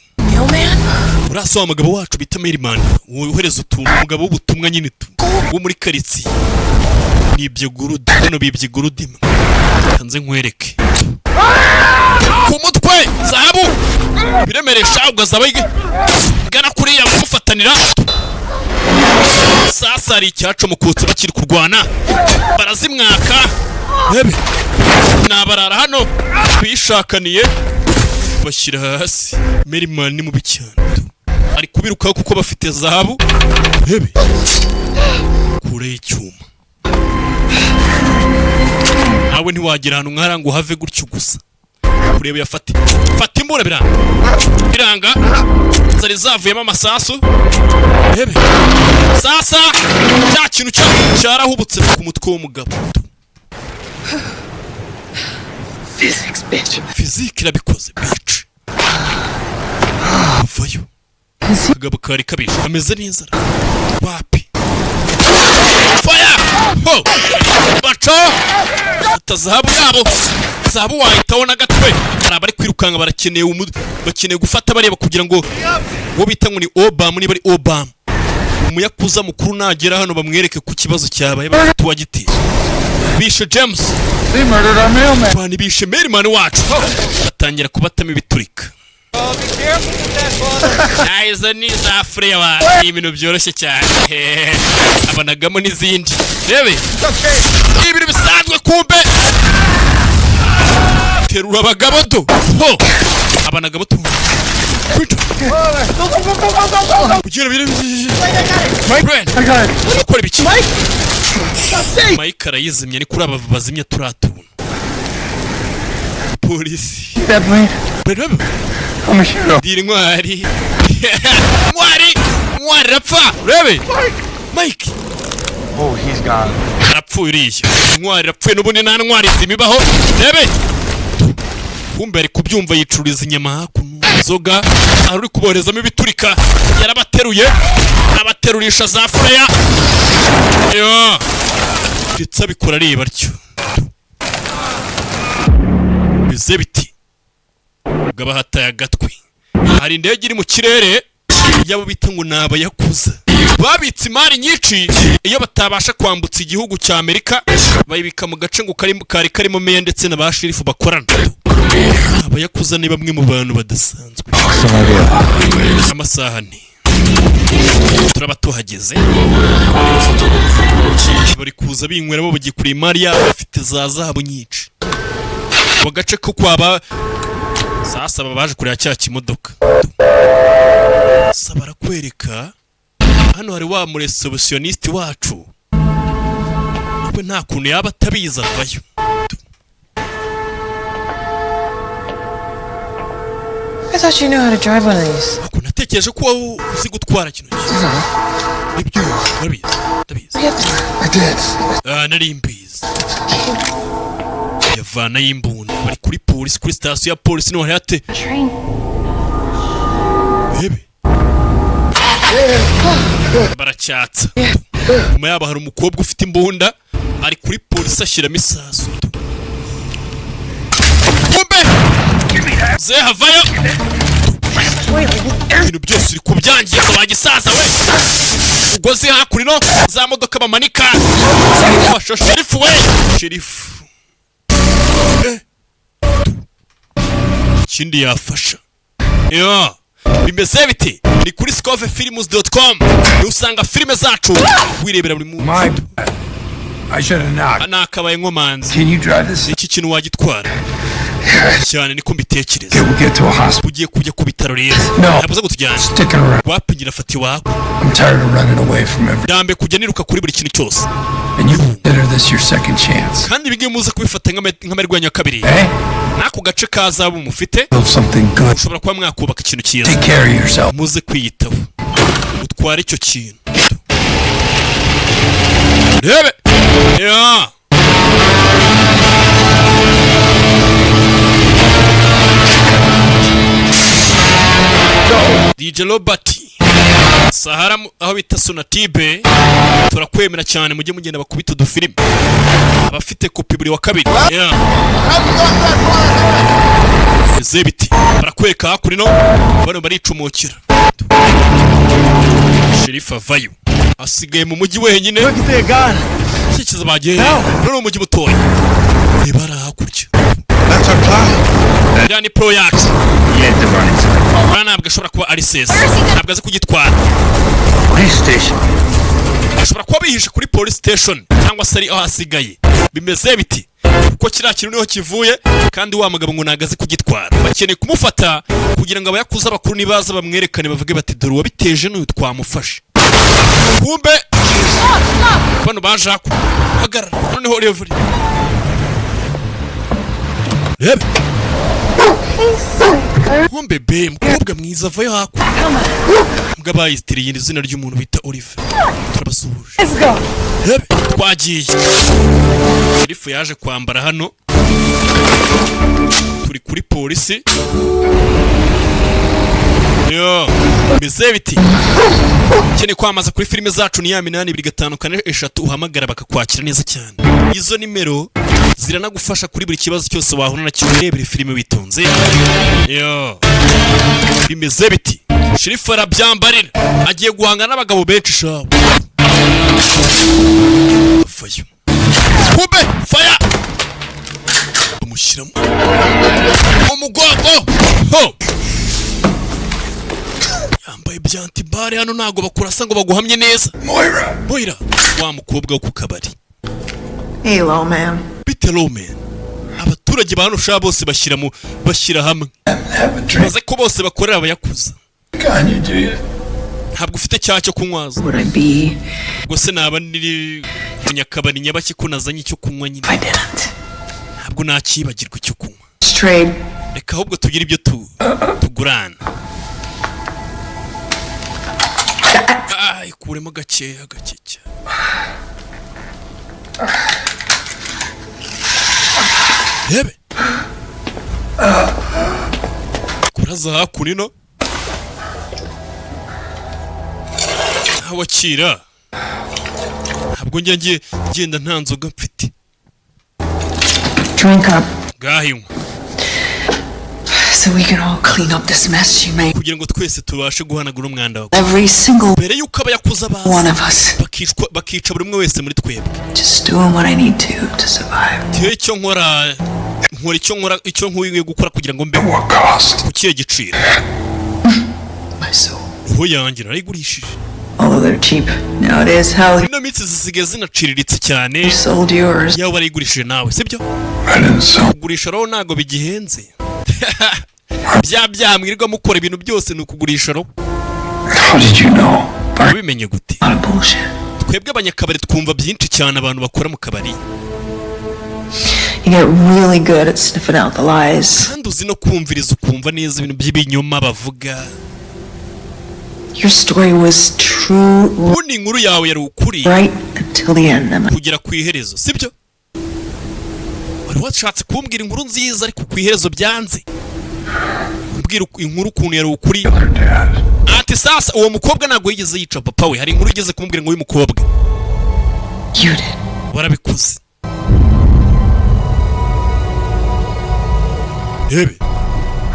Uraso amagabo wacu bita Mailman. Wohereza utuntu umugabo w'ubutumwa nyine tu. Wo muri karitsiye. Nibyo gurude. Hano bibye gurude. Kanze nkwereke. Ku mutwe zahabu biremeresha ugazabayige gana kuriya gufatanira sasa ari icyacu mukutse bakiri kurwana barazimwaka hebe nabarara hano bishakaniye bashyira hasi Mailman ni mu bicyano ari kubiruka kuko bafite zahabu hebe kure icyuma nawe ntiwagira hano nkara ngo have gutyo gusa kureba yafati fata imbura biranga zari zavuyemo amasasu hebe sasa cya kintu cyarahubutse ku mutwe w'umugabo Physics bitch. Physics irabikoze bitch. Vayo. Kagabo kari kabisha ameze neza. Wapi? Fire! Ho! Bacho! Tazahabu yabo. Zahabu wahitaho na gatwe. Arabari kwirukanga bakeneye gufata bareba kugira ngo wo bita ngo ni Obama niba ari Obama. Umuyakuza mukuru nagera hano bamwereke ku kibazo cyabaye bafite wagitije. bishe James. They murdered our mailman. Bani bishe mailman wacu. Batangira kubatama ibiturika. Izo ni za frewa. Ni ibintu byoroshye cyane. Abanagamo n'izindi. Rebe. Ibintu bisanzwe kumbe. Terura abagabo do. Ho. Abanagabo tu. Kugira bire. Mike. Ukora ibiki? Mike arayizimya ni kuri aba bazimya turatuna. Polisi. Bebe. Diri Ntwari. Ntwari rapfa. Rebe. Mike. Oh, he's gone. Rapfuye uriye. Ntwari rapfuye n'ubundi nta ntwari zimibaho. Rebe. Kumbe ari kubyumva yicuriza inyama hakuno. Zoga ari kuborezamo ibiturika. Yarabateruye. Abaterurisha za freya. Yo. Ndetse abikora areba atyo. Bize biti. Gabahataye agatwi. Hari indege iri mu kirere yabo bita ngo naba yakuza. Babitse imari nyinshi iyo batabasha kwambutsa igihugu cya Amerika bayibika mu gace ngo kari karimo meya ndetse n'abashirifu bakorana. Abayakuza ni bamwe mu bantu badasanzwe. Amasaha ni turaba tuhageze. Bari kuza binyweramo bagikura imari yabo bafite za zahabu nyinshi. Mu gace ko kwaba sasa babaje kurya cya kimodoka. Sabara kwereka hano hari wa receptionist wacu. Nubwo nta kuntu yaba atabiza vayo. I thought you knew how to drive one of these. Ako natekereje ko uzi gutwara kino kintu. Ibyo urabizi. Ndabizi. I did. Nari mbizi. Yavana y'imbunda bari kuri polisi kuri station ya polisi no harate. Bebe. Baracyatsa. Nyuma yaba hari umukobwa ufite imbunda ari kuri polisi ashyiramo isasu. Kumbe ze havayo. Ibintu byose uri kubyangiza bagisaza we. Ugozi hakurino za modoka bamanika. Fasha sherifu we. Sherifu. Ikindi yafasha. Yo. Bimeze bite? Ni kuri scovefilms.com. Usanga filime zacu wirebera buri munsi. I should have knocked. Anakabaye nkomanzi. Can you drive this? Iki kintu wagitwara. Cyane niko mbitekereza. We'll get to a hospital. Ugiye kujya ku bitaro rero. Ntabwo kutujyana. Sticking around. Wapigira fati wako. I'm tired of running away from everything. Dambe kujya niruka kuri buri kintu cyose. And you consider this your second chance. Kandi bigiye muza kubifata nk'amarwanyo ya kabiri. Nako gace kazabu mufite. Something good. Ushobora kuba mwakubaka ikintu cyiza. Take care of yourself. Muze kwiyitaho. Utware icyo kintu. Rebe. Yeah. DJ Robert Sahara aho bita Sonatibe turakwemera cyane mujye mugenda bakubita udufilime abafite kopi buri wa kabiri. Yeah. Zebiti barakweka hakurino bano baricumukira. Sherifa vayo asigaye mu mujyi wenyine. Kikiza bagiye none umujyi mutoya. Nibara hakurya. That's our plan. Irani pro yacu. Ntabwo ashobora kuba ari sesa. Ntabwo azi kugitwara. Police station. Ashobora kuba bihishe kuri police station cyangwa se ari aho asigaye. Bimeze biti kuko kiriya kintu niho kivuye kandi wa mugabo ngo nagaze kugitwara. Bakeneye kumufata kugira ngo abayakuza bakuru nibaza bamwerekane bavuge bati dore wabiteje n'uyu twamufashe. Kumbe bano baje ako hagara noneho reverie. Rebe. Kumbe be mukobwa mwiza vayo hako. Mbwa bayistiriye izina ry'umuntu bita Olive. Turabasuhuje. Let's go. Rebe twagiye. Sherifu yaje kwambara hano. Turi kuri polisi. Yo, bize biti. Kene kwamaza kuri filime zacu ni ya 825 uhamagara bakakwakira neza cyane. Izo nimero ziranagufasha kuri buri kibazo cyose wahura na cyo urebera filime witonze. Yo. Bimeze biti. Sherifu arabyambarira agiye guhangana n'abagabo benshi shabo. Fayo. kube fire bamushyiramo umugongo ho yambaye bya antibare hano ntago bakurasa ngo baguhamye neza. Moira wa mukobwa wo ku kabari. Hey, low man. Bite low man. Abaturage ba hano ushaka bose bashyira hamwe. Maze ko bose bakorera abayakuza. Ntabwo ufite cyaha cyo kunywaza. Gusa naba niri munyakabari nyabaki ko nazanye icyo kunywa nyine. Ntabwo nakibagirwa icyo kunywa. Reka ahubwo tugire ibyo tugurana. Ikuremo gakeya gakeke. Yebe. Kuraza hakunino. Hawakira. Ntabwo njye ngenda nta nzoga mfite. Drink up. Gahinywa. So we can all clean up this mess you made. Kugira ngo twese tubashe guhanagura umwanda wawe. Every single mbere yuko abayakuza baza. One of us. Bakica buri umwe wese muri twebwe. Just doing what I need to survive. Icyo nkora icyo nkwiye gukora kugira ngo mbe. Ku kiye giciro. My soul. Ho yanjye narayigurishije. Although they're cheap nowadays, how ino mitsi zisigaye zinaciriritse cyane. Sold yours. Yawe barayigurishije nawe sibyo? Kugurisha rero ntago bigihenze. Bya mwirirwa mukora ibintu byose ni ukugurisha ro. How did you know? Bimenye gute? Twebwe abanyakabari twumva byinshi cyane abantu bakora mu kabari. You get really good at sniffing out the lies. Kandi uzi no kumviriza ukumva neza ibintu by'ibinyoma bavuga. Your story was true. Ubundi inkuru yawe yari ukuri. Right until the end. Kugera ku iherezo sibyo? Wari washatse kumbwira inkuru nziza ariko ku iherezo byanze. Mbwira inkuru ukuntu yari ukuri. Ati sasa uwo mukobwa ntago yigeze yica papa we. Hari inkuru igeze kumubwira ngo uyu mukobwa. You did. Warabikoze. Yebe.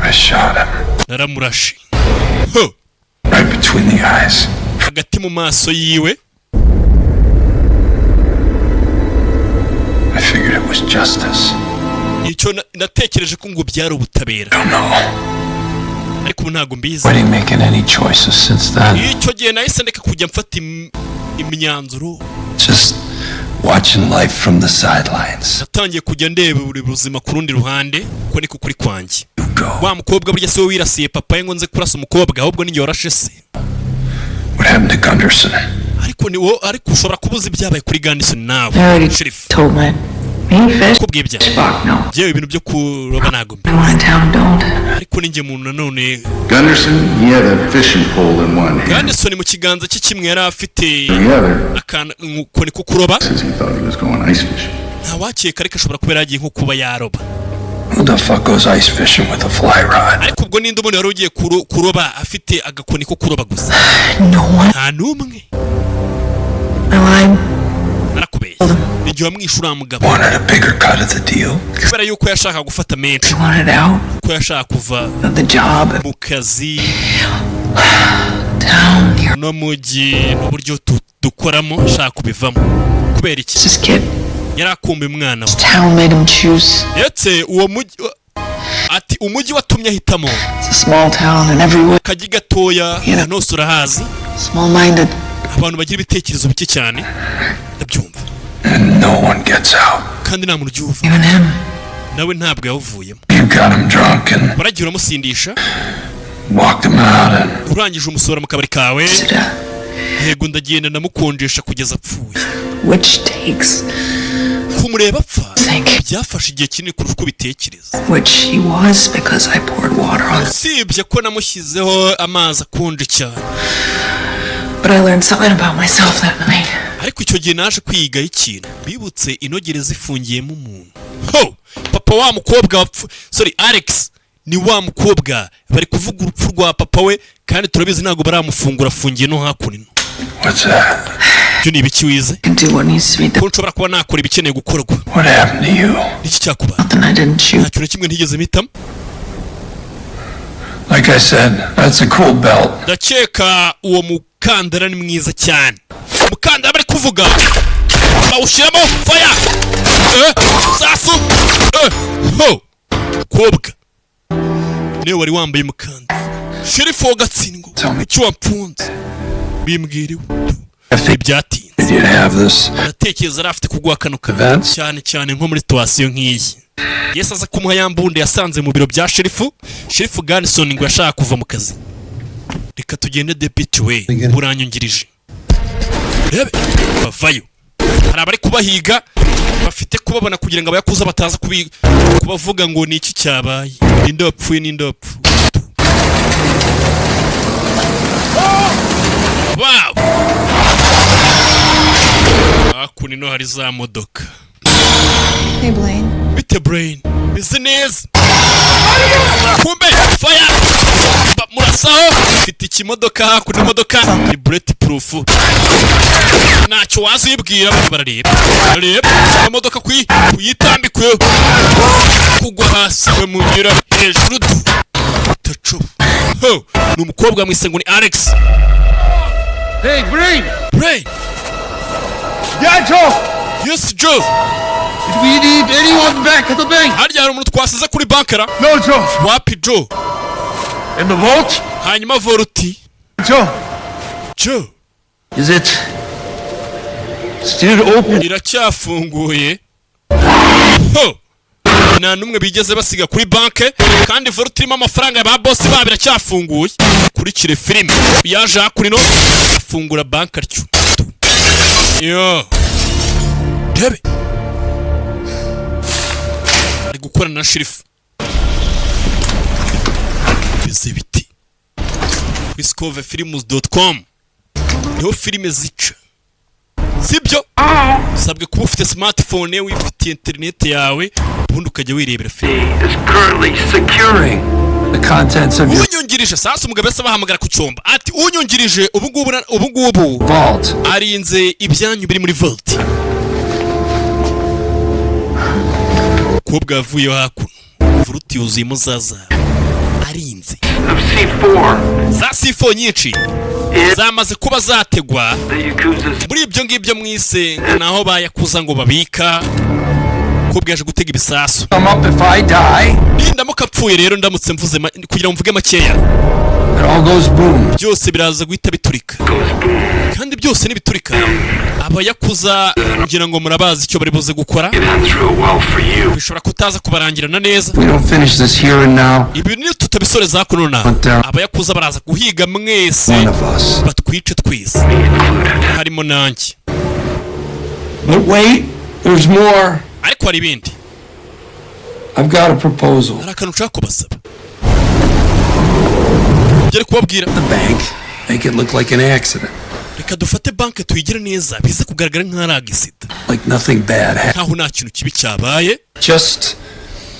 I shot him. Naramurashe. Right between the eyes. Hagati mu maso yiwe. I figured it was justice. Icyo natekereje ko ngo byari ubutabera. Ariko ntago mbizi. Were you making any choices since then? Icyo gihe nahise ndeka kujya mfata imyanzuro. Just watching life from the sidelines. Natangiye kujya ndeba buri buzima ku rundi ruhande ko niko kuri kwanjye. Wa mukobwa burya se we wirasiye papa ye ngo nze kurasa umukobwa ahubwo ninjye warashe se. What happened to Gunderson? Ariko ushobora kubuza ibyabaye kuri Gunderson nawe. Sheriff. Told me. Kubwiye bya. Jewe ibintu byo kuroba nago mbi. Ariko ninjye muntu nanone. Gunderson, he had a fishing pole in one hand. Gunderson mu kiganza cye kimwe yari afite akana ko niko kuroba. Ntawakeka ariko ashobora kuba yaragiye nko kuba yaroba. Who the fuck goes ice fishing with a fly rod? Ariko ubwo ninde umuntu wari ugiye kuroba afite agakoni ko kuroba gusa. Nta numwe. Narakubeye. Igihe wamwishura mugabo. Wanted a bigger cut of the deal. Kubera yuko yashaka gufata menshi. Ko yashaka kuva mu kazi. No mugi uburyo dukoramo shaka kubivamo. Kubera iki? Yarakumba umwana we. Yetse uwo mugi ati umujyi watumye ahitamo. Kaji gatoya nose urahazi. Abantu bagira ibitekerezo bike cyane. Ndabyumva. No one gets out. Kandi nta muntu ubyuva. Nawe ntabwo yawuvuyemo. You got him drunk and waragiye uramusindisha. Walked him out and urangije umusora mu kabari kawe. Yego ndagenda ndamukonjesha kugeza apfuye. Which takes kumureba apfa byafashe igihe kinini kurusha uko bitekereza. Which he was because I poured water on. Sibye ko namushyizeho amazi akonje cyane. But I learned something about myself that night. Ariko icyo gihe naje kwiga ikintu bibutse inogere zifungiyemo umuntu. Ho papa wa mukobwa Alex ni wa mukobwa bari kuvuga urupfu rwa papa we kandi turabizi ntago baramufungura afungiye no hakuno. What's that? Byo ni ibiki wize? Ko nshobora kuba nakora ibikeneye gukorwa. What happened to you? Iki cyakuba? Nta kintu kimwe ntigeze mpitamo. Like I said, that's a cool belt. Ndakeka uwo mukandara ni mwiza cyane. Umukandara bari kuvuga. Bawushiramo fire. sasu ho kobwa niwe wari wambaye umukanda sherifu wa Gatsindwa icyo wapfunze bimbwiriwe ibyatinze natekereza ari afite kugwa kano kazi cyane nko muri situwasiyo nk'iyi Yesu aza kumuha yambunde yasanze mu biro bya sherifu Garrison ngo yashaka kuva mu kazi reka tugende deputy we buranyungirije rebe bavayo hari abari kubahiga bafite kubabona kugira ngo abayakuza bataza kubavuga ngo ni iki cyabaye ninde wapfuye wow akuni no hari za modoka. Hey Blaine. Bite Brain business kumbe fire murasaho mfite ikimodoka hakuno imodoka ni bulletproof ntacyo wazibwira barareba imodoka kuyitambikwe kugwa hasi mu nyira hejuru tacho ho ni umukobwa mwise ngo ni Alex. Hey Brain. Yeah Joe. Yes Joe. Did we leave anyone back at the bank? Harya hari umuntu twasize kuri bankera? No Joe. Wapi Joe? In the vault? Hanyuma vault. Joe. Is it still open? Iracyafunguye. Ho. Nta numwe bigeze basiga kuri banke kandi vault irimo amafaranga ya ba boss babo iracyafunguye. Kurikire filime yaje hakurino afungura banke arcyo. Yo. Debe. Ari gukorana na sherifu. Bize biti. discoverfilms.com niho filime zica. Sibyo? Sabwe kuba ufite smartphone wifitiye internet yawe ubundi ukajya wirebera filime. Is currently securing the contents of your unyungirije sasa umugabo ese bahamagara ku cyomba ati unyungirije ubu vault arinze ibyanyu biri muri vault. Kobwa avuye hakuno vault yuzuyemo zaza arinze za C4 nyinshi zamaze kuba zategwa muri ibyo ngibyo mwise naho bayakuza ngo babika kobwa yaje gutega ibisasu. Ndamuka apfuye rero ndamutse mvuze kugira ngo mvuge makeya byose biraza guhita biturika kandi byose nibiturika abayakuza ngira ngo murabazi icyo bari buze gukora bishobora kutaza kubarangirana neza. Ibi ni tutabisoreza hakuno naho abayakuza baraza guhiga mwese batwice twese harimo nanjye. But wait, there's more. Ariko hari ibindi. I've got a proposal. Hari akantu nshaka kubasaba. Ugere kubabwira. The bank, make it look like an accident. Reka dufate banke tuyigire neza bize kugaragara nk'ari agisida. Like nothing bad happened. Nkaho nta kintu kibi cyabaye. Just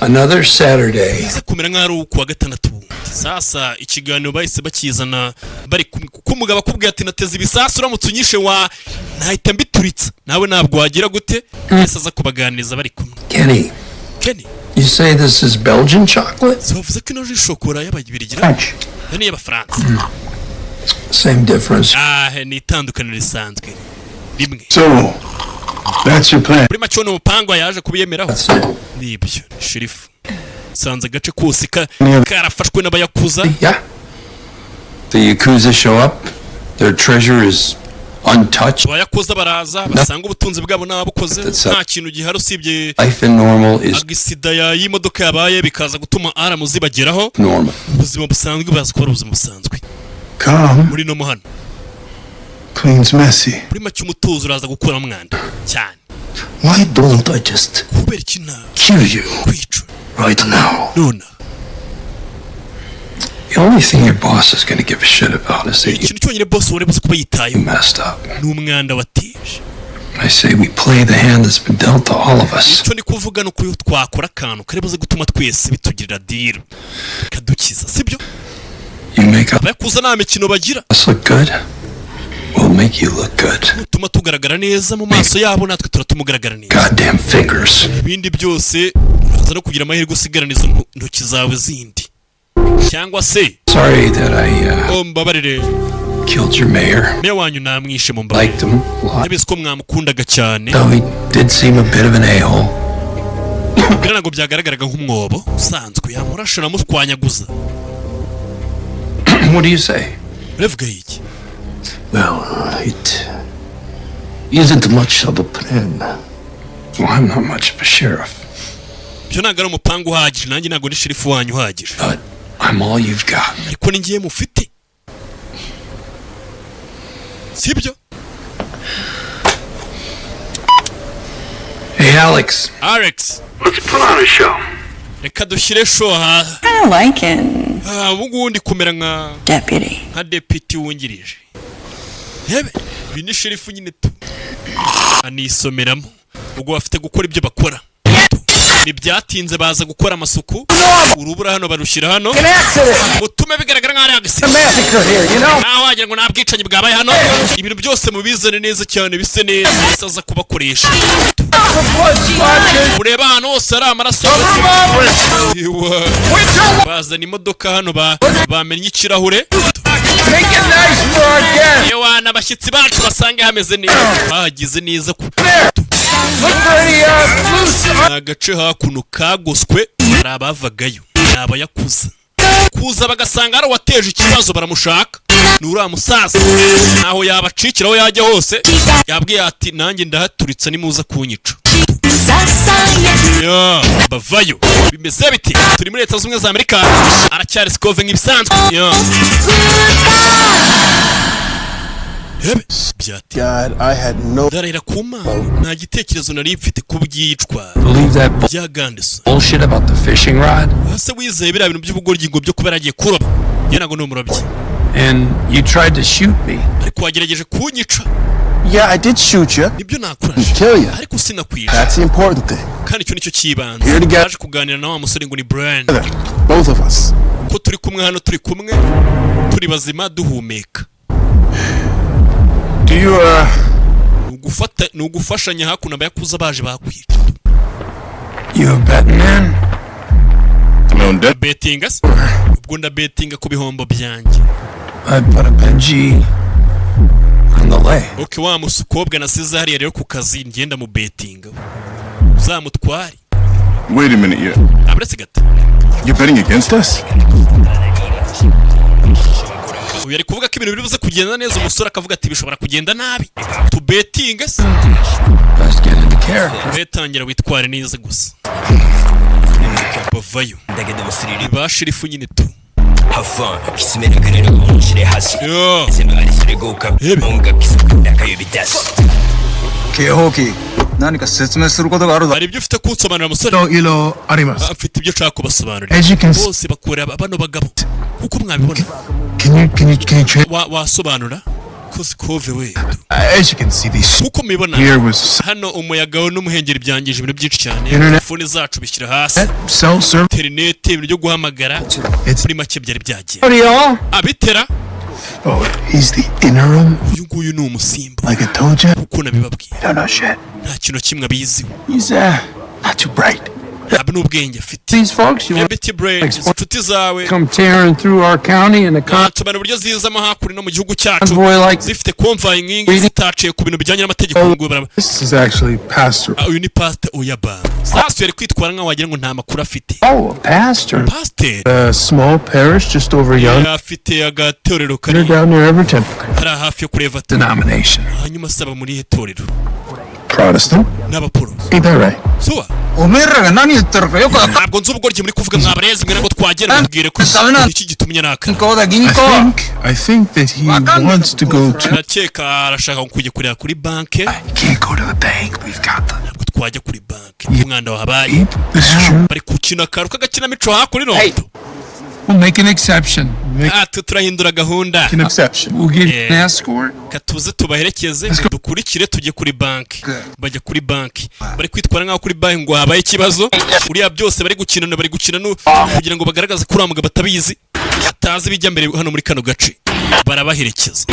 another Saturday. Bize kumera nk'ari kuwa gatandatu. Sasa ikiganiro bahise bakizana bari kumugaba kubwiye ati nateze ibisasu uramutse unyishe wa nahita mbituritsa nawe ntabwo wagira gute yese aza kubaganiriza bari kumwe. Kenny. You say this is Belgian chocolate? So vuze ko ino shokora y'ababirigira. Ni y'abafaransa. Same difference. Ni itandukaniro risanzwe. Rimwe. So, that's your plan. Muri macho no mupango yaje kubiyemeraho. Nibyo, sherifu. Sanze gace kose karafashwe n'abayakuza. Yeah. The Yakuza show up. Their treasure is untouched. Abayakuza baraza basanga ubutunzi bwabo n'ababukoze nta kintu gihari usibye life in normal is agisida y'imodoka yabaye bikaza gutuma aramuzi bageraho normal. Ubuzima busanzwe bazakora ubuzima busanzwe. Calm. Muri no muhano. Cleans messy. Muri make umutuzo uraza gukora umwanda cyane. Why don't I just kubera ikina kill you right now? Nona. The only thing your boss is going to give a shit about is that ikintu cyonyine boss urebuze kuba yitaye messed up. N'umwanda wateje. I say we play the hand that's been dealt to all of us. Icyo ni kuvuga no kuyo twakora akantu karebuze gutuma twese bitugirira deal kadukiza sibyo? You make up. Abakuza nta mikino bagira. Us look good. We'll make you look good. Tuma tugaragara neza mu maso yabo natwe turatumugaragara neza. Goddamn figures. Ibindi byose uraza no kugira amahirwe usigarana izo ntoki zawe zindi. Cyangwa se sorry that I mbabarire killed your mayor. Meya wanyu namwishe mu mbabarire. Liked him a lot. Nabise ko mwamukundaga cyane. Though he did seem a bit of an a-hole. Bira ntabwo byagaragaraga nk'umwobo usanzwe yamurasha namushwanyaguza. What do you say? Revuga iki? Well, it isn't much of a plan. Well, I'm not much of a sheriff. Byo ntabwo ari umupangu uhagije, nanjye ntabwo ndi sherifu wanyu uhagije. But I'm all you've got. Ariko ni ngiye mufite. Sibyo? Hey, Alex. Alex. Let's put on a show. Reka dushyire show ha. I like him. Ubu ndi kumera nka Deputy. Nka deputy wungirije. Yebe, ibi ni sherifu nyine tu. Anisomeramo. Ubwo bafite gukora ibyo bakora. Nibyatinze baza gukora amasuku. Urubura hano barushyira hano. Mutume bigaragara nka ari agasi. Naho wagira ngo nabwicanyi bwabaye hano. Ibintu byose mubizane neza cyane bise neza. Bisaza kubakoresha. Ureba hano hose ari amaraso. Bazana imodoka hano bamenye ikirahure. Yewe n'abashyitsi bacu basange hameze neza. Bagize neza ku agace hakuno kagoswe hari abavagayo abayakuza kuza bagasanga ari wateje ikibazo baramushaka nura musaza naho yabacikiraho yajya hose yabwiye ati nanjye ndahaturitsa nimuza kunyica bavayo bimeze biti turi muri Leta Zunze za Amerika aracyari Skove nk'ibisanzwe God, I had no nta gitekerezo nari mfite kubyicwa bya Gandeso Bullshit about the fishing rod. Ase wizeye biriya bintu by'ubugoryi ngo byo kubera agiye kuroba ye nago ni umurobyi. And you tried to shoot me. Ariko wagerageje kunyica. Yeah, I did shoot you. Nibyo nakurashe. Kill you. Ariko sinakwica. That's the important thing. Kandi icyo nicyo kibanze. Naje kuganira na wa musore ngo ni Brian. Both of us. Ko turi kumwe hano turi kumwe turi bazima duhumeka. Do you nugufashanya hakuno abayakuza baje bakwica. You a betting man? Betting us? Ubwo nda bettinga ku bihombo byanjye. I put a Benji on the lay. Okay, wa musukobwa nasize hariya rero ku kazi ngenda mu bettinga. Uzamutwari. Wait a minute, you. Abretse gata. You're betting against us? Uyu ari kuvuga ko ibintu biri buze kugenda neza umusore akavuga ati bishobora kugenda nabi. Tu betting us? Let's get into character. Betangira witware neza gusa. Bavayo. Ba sherifu nyine tu. Hafa kisimera kanero kunshire hasi. Sema ari sireguka. Onga kisukunda kayo bitasi. Kehoki. Nani ka setsume suru koto ga aru da. Hari ibyo ufite kunsobanurira musore? No ilo arimasu. Afite ibyo nshaka kubasobanurira. Bose bakora bano bagabo. Kuko mwabibona. Can you wasobanura? Skove we. As you can see, these kuko mibona hano umuyaga n'umuhengeri byangije ibintu byinshi cyane. Telefone zacu bishyira hasi. Internet ibintu byo guhamagara kuri make byari byagiye. Abitera. Oh, he's the interim. Uyu nguyu ni umusimba. Like I told you. Kuko nabibabwiye. Don't know shit. Nta kintu kimwe abizi. He's not too bright. N'ubwenge afite. These folks you inshuti zawe come tearing through our county and the tubana buryo zizamo hakuri no mu gihugu cyacu zifite convoying ingi zitaciye ku bintu bijyanye n'amategeko ngo This is actually pastor. Uyu ni pastor Oyaba. Sasa yari kwitwara nka wagira ngo nta makuru afite. Oh, pastor. Pastor. A small parish just over young. Afite agatorero kari down near Everton. Hari hafi yo kureva denomination. Hanyuma saba muri itorero. Protestant. N'abaporo. Ain't that right? So Omera nani yitterka yoko ntabwo nzi ubugoryi muri kuvuga mwabareze mwe ngo twagera mubwire ko iki gitumye naka. I think that he wants to go to. Nakeka arashaka kujya kurira kuri banke. Can't go to the bank. We've got the. Ntabwo twajya kuri banke. Umwanda wahabaye. Bari kukina karu kagakina mico hakuri no. We'll make an exception. Turahindura gahunda. An exception. We'll get an escort. Katuze tubaherekeze dukurikire tujye kuri banki. Bajya kuri banki. Bari kwitwara nkaho kuri banki ngo habaye ikibazo. Uriya byose bari gukina kugira ngo bagaragaze kuri amuga batabizi. Atazi bijya mbere hano muri kano gace. Barabaherekeza.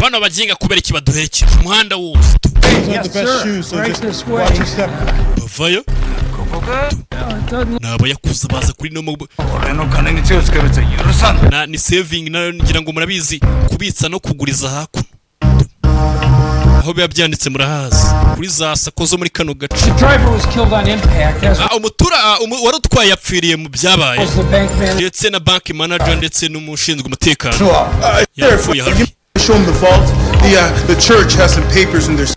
Bano baginga kubera iki baduherekeje umuhanda wose. Bavayo. Nabo yakuza baza kuri no ni saving nayo ngira ngo murabizi kubitsa no kuguriza hakuno. aho biba byanditse murahazi kuri za sako zo muri kano gace. The driver was killed on impact. Wari utwaye yapfiriye mu byabaye ndetse na bank manager ndetse n'umushinzwe umutekano yapfuye hafi. Show them the vault. The church has some papers in their.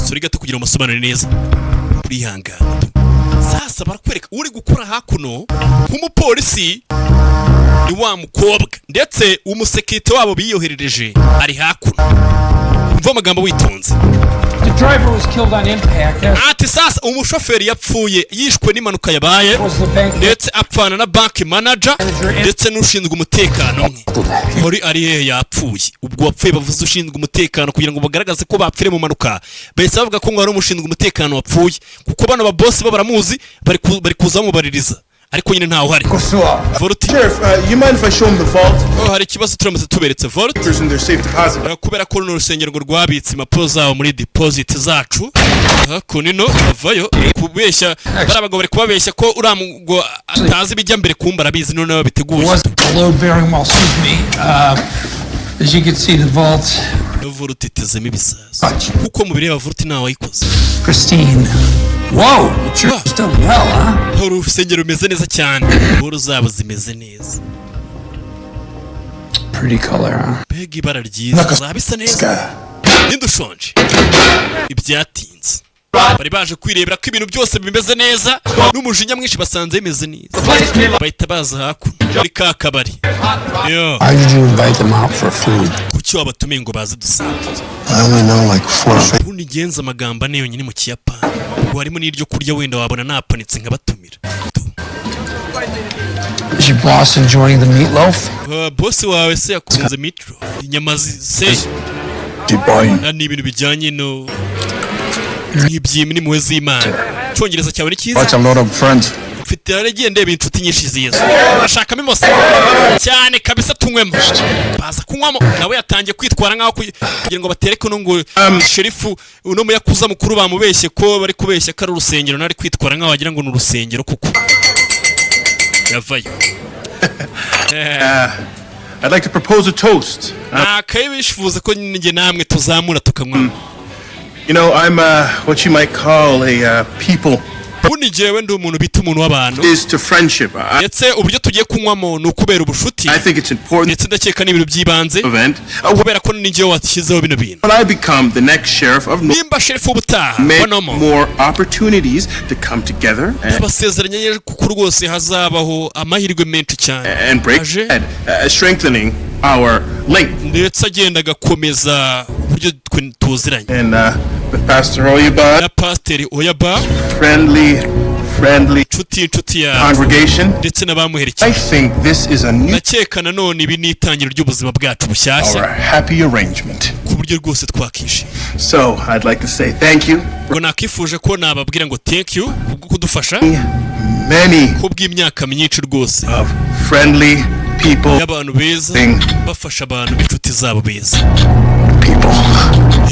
Suri gato kugira umusobanuro neza kurihangana. Sasa barakwereka uri gukora hakuno nk'umupolisi ni wa mukobwa ndetse umusekirite wabo biyoherereje ari hakuno. Umva amagambo witonze. The driver was killed on impact. Ati sasa umushoferi yapfuye yishwe n'impanuka yabaye ndetse apfana na bank manager ndetse n'ushinzwe umutekano mwe. Muri ari yapfuye. Ubwo wapfuye bavuze ushinzwe umutekano kugira ngo bagaragaze ko bapfire mu manuka. Bahise bavuga ko ngo ari umushinzwe umutekano wapfuye kuko bano ba boss bo baramuzi bari kuza mubaririza. Ariko nyine ntaho hari. Sheriff, you mind if I show them the vault? Hari ikibazo turamutse tuberetse vault. In their safe deposit. Kubera ko runo rusengero rwabitse impapuro zawo muri deposit zacu. Kunino avayo kubeshya barabagabo bari kubabeshya ko uramugo atazi bijya mbere kumbara bizi none babiteguye. Load bearing well, excuse me. As you can see, the vault. Vault itezemo ibisaza. Kuko mu bireba vault nawe wayikoze. Pristine. Wow, the church is still well, huh? Urusengero rumeze neza cyane. Boro zabo zimeze neza. Pretty color, huh? Bega ibara ryiza zabisa neza. Nindushonje. Ibyatinze. Bari baje kwirebera ko ibintu byose bimeze neza n'umujinya mwinshi basanze bimeze neza. Bahita baza hakuno muri ka kabari. Why did you invite them out for food? Kuki wabatumiye ngo baze dusange? I only know like 4 or 5. Ubundi genza amagamba ne yonyine mu Kiyapani. Ngo harimo n'iryo kurya wenda wabona napanitse nkabatumira. Is your boss enjoying the meatloaf? Boss wawe se yakunze meatloaf. Inyama se. Ni ibintu bijyanye no ibyimi ni muwezi imana. Cyongereza cyawe ni cyiza. Watch a lot of friends. Mfite aragende inshuti nyinshi ziza. Ashakamo imose cyane kabisa tunywemo. Baza kunywamo nawe yatangiye kwitwara nkaho kugira ngo batereke no ngo sherifu uno muyakuza mukuru bamubeshye ko bari kubeshya ko ari urusengero nari kwitwara nkaho wagira ngo ni urusengero kuko yavayo. I'd like to propose a toast. Akayibishifuza ko nge namwe tuzamura tukanywamo. You know, I'm what you might call a people. Ubundi jewe ndi umuntu bita umuntu w'abantu. Is to friendship. Ndetse uburyo tugiye kunywamo ni ukubera ubushuti. I think it's important. Ndetse ndakeka n'ibintu by'ibanze. Kubera ko ni njyewe washyizeho bino bintu. When I become the next sheriff of nimba sheriff ubutaha more opportunities to come together. Abasezeranye kuko rwose hazabaho amahirwe menshi cyane. And break strengthening our link. Ndetse agenda agakomeza uburyo tuziranye. And with Pastor Oyaba. Na Pastor Oyaba. Friendly inshuti ya congregation. Ndetse n'abamuherekeje. I think this is a new. Nakeka nanone ibi ni itangiro ry'ubuzima bwacu bushyashya. Our happy arrangement. Ku buryo rwose twakishije. So I'd like to say thank you. Ngo nakifuje ko nababwira ngo thank you kubwo kudufasha. Many. Kubw'imyaka myinshi rwose. Of friendly people. Y'abantu beza bafasha abantu b'inshuti zabo beza. People.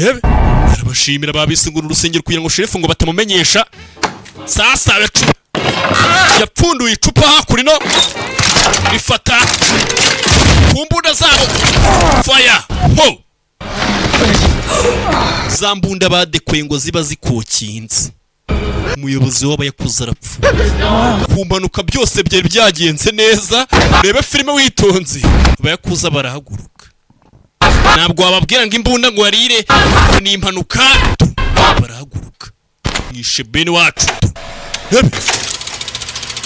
Yebe. Arabashimira babisingura urusengero kugira ngo sherifu ngo batamumenyesha. Sasa yapfunduye icupa hakurino rifata kumbunda zabo fire ho zambunda badekoye ngo ziba zikokinze. Umuyobozi w'abayakuza arapfu kumanuka byose byari byagenze neza. Urebe filime witonze abayakuza barahaguruka. Ntabwo wababwira ngo imbunda ngo yarire ni impanuka. Barahaguruka nishe bene wacu.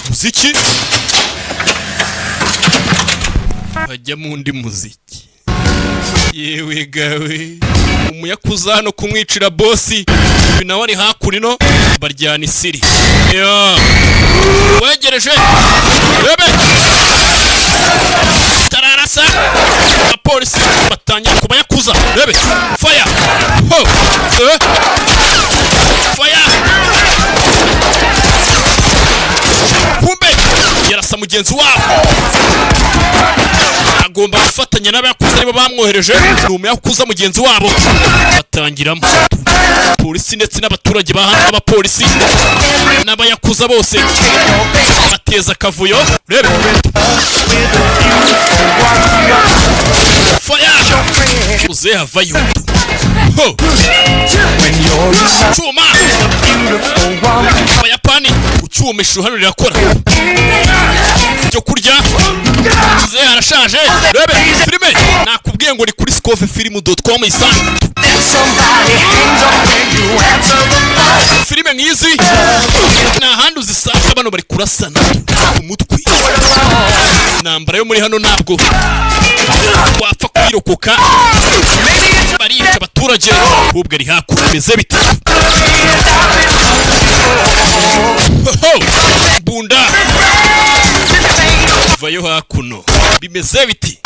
Muziki bajya mu ndi muziki. Yewe gawe umuyakuza hano kumwicira bosi ibi nawe ari hakurino baryana isiri. Wegereje bebe tararasa apolisi batangira kubayakuza bebe fire ho fire kumbe yarasa mugenzi wabo agomba gufatanya n'abayakuza nibo bamwohereje n'umuyakuza mugenzi wabo batangiramo polisi ndetse n'abaturage bahana abapolisi n'abayakuza bose bateza akavuyo rebe fire uze havayo ho chuma abayapani ucyumisha hano rirakora cyo kurya uze harashaje rebe filime nakubwiye ngo ni kuri scofefilm.com isanga filime nk'izi nta handi uzisanga bano bari kurasana ku mutwe intambara yo muri hano ntabwo wapfa kwirokoka barica abaturage ahubwo ari hakuno bimeze bite bunda vayo hakuno bimeze biti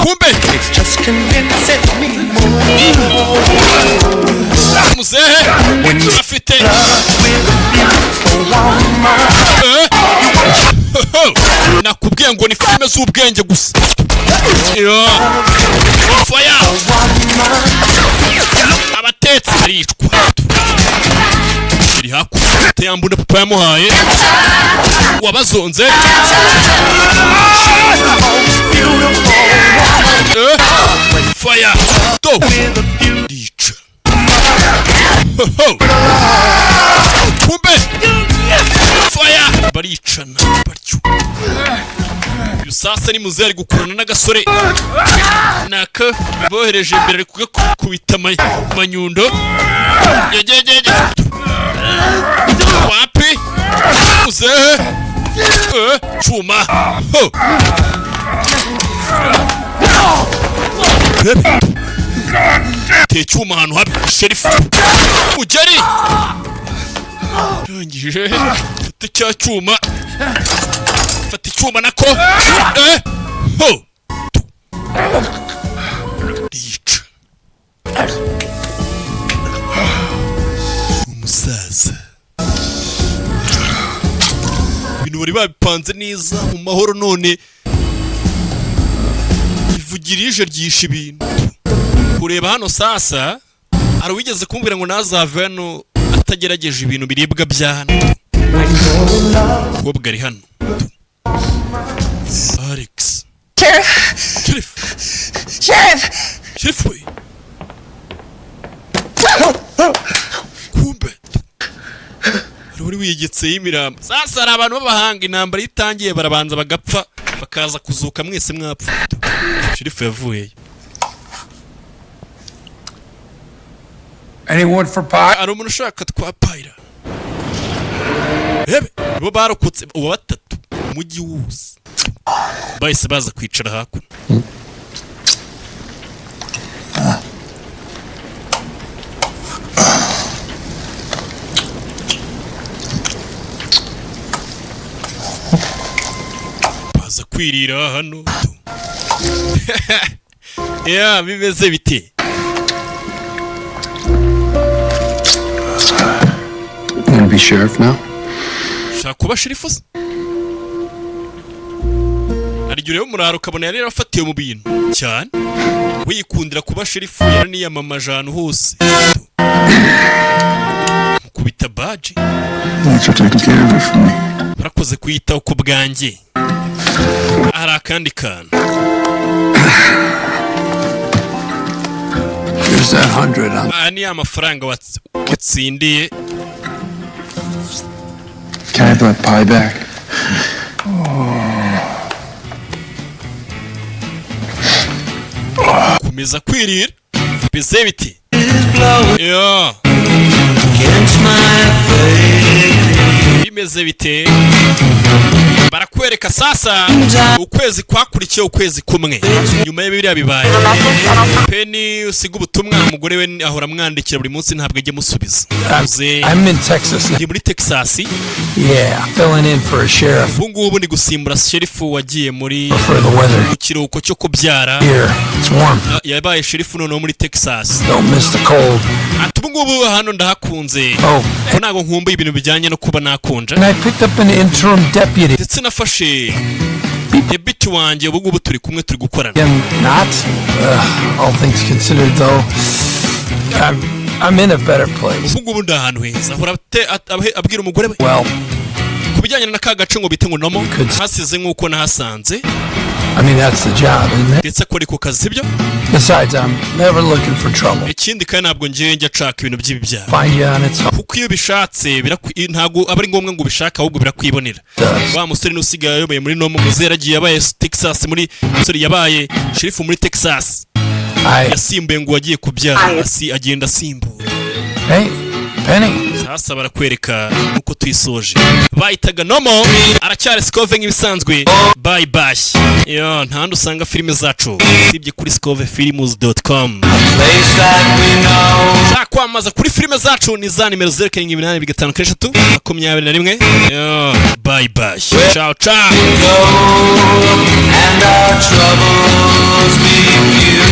kumbe muzehe afite nakubwiye ngo ni filime z'ubwenge gusa faya abatetsi baricwa iri hakuno yambunda papa yamuhaye wabazonze faya to dica kumbe faya baricana batyo uyu sasa ni muzehe ari gukurana n'agasore naka bohereje imbere ari kugakubita manyundo yejejeje wapi muzehe chuma ho te chuma hano habi sheriff ujeri rangije fata cya chuma fata icyuma nako ho dica umusaza ibintu bari babipanze neza mu mahoro none ivugirije ryisha ibintu kureba hano sasa ari wigeze kumbwira ngo nazave hano atagerageje ibintu biribwa bya hano ubwo ari hano Alex Sheriff we kumbe ruri wigetse y'imirambo sasa hari abantu b'abahanga intambara itangiye barabanza bagapfa bakaza kuzuka mwese mwapfa Sheriff yavuye Anyone for pie? Ari umuntu ushaka twa payira bo barokotse uwa batatu umujyi wose bahise baza kwicara hakuno baza kwirira hano ya bimeze bite You gonna be sheriff now? Shaka kuba sheriff se? Arigire yo muraro kabona yari yarafatiye mu bintu cyane. Wikundira kuba sheriff yari niyamamaje ahantu hose. Kubita badge. Thanks for taking care of it for me. Barakoze kuyita uko bwanjye. Hari akandi kantu. Here's that 100. Ni amafaranga watsindiye. Can I have that pie back? Kumeza kwirira bise biti yo bimeze bite barakwereka sasa ukwezi kwakurikiye ukwezi kumwe nyuma y'ibiriya bibaye Penny usiga ubutumwa umugore we ahora mwandikira buri munsi ntabwo ajye musubiza I'm in Texas. Ndi muri Texas. Yeah, filling in for a sheriff. Bungu ndi gusimbura sheriff wagiye muri mu kiruhuko cyo kubyara. Here, it's warm. Yabaye sheriff none muri Texas. Don't miss the cold. Atubungu hano ndahakunze. Ko nago nkumbuye ibintu bijyanye no kuba nakonja. And I picked up an interim deputy. Ndetse nafashe debit wanjye ubungu turi kumwe turi gukorana. Not all things considered though. I'm in a better place. Ubungu ndahantu heza. Hora abwira umugore we. Well, kijyanye na ka gace ngo bite ngo nomo hasize nk'uko nahasanze. I mean, that's the job, isn't it? Ndetse akora ku kazi byo. Besides, I'm never looking for trouble. Ikindi kandi ntabwo ngiye njya nshaka ibintu by'ibyaha. Find you on its own. Kuko iyo bishatse ntabwo aba ari ngombwa ngo ubishaka ahubwo birakwibonera. Wa musore n'usigaye ayoboye muri nomo muzera agiye yabaye Texas muri musore yabaye sherifu muri Texas. Yasimbuye ngo wagiye kubyara agenda asimbura. Hey, Penny. Sasa barakwereka uko tuyisoje. Bayitaga nomo aracyari Scove nk'ibisanzwe. Bye bye. Yo ntandi usanga filime zacu sibye kuri scovefilms.com. Kwamaza kuri filime zacu ni za nimero 07855321. Yo bye bye. Ciao ciao. And our troubles be few.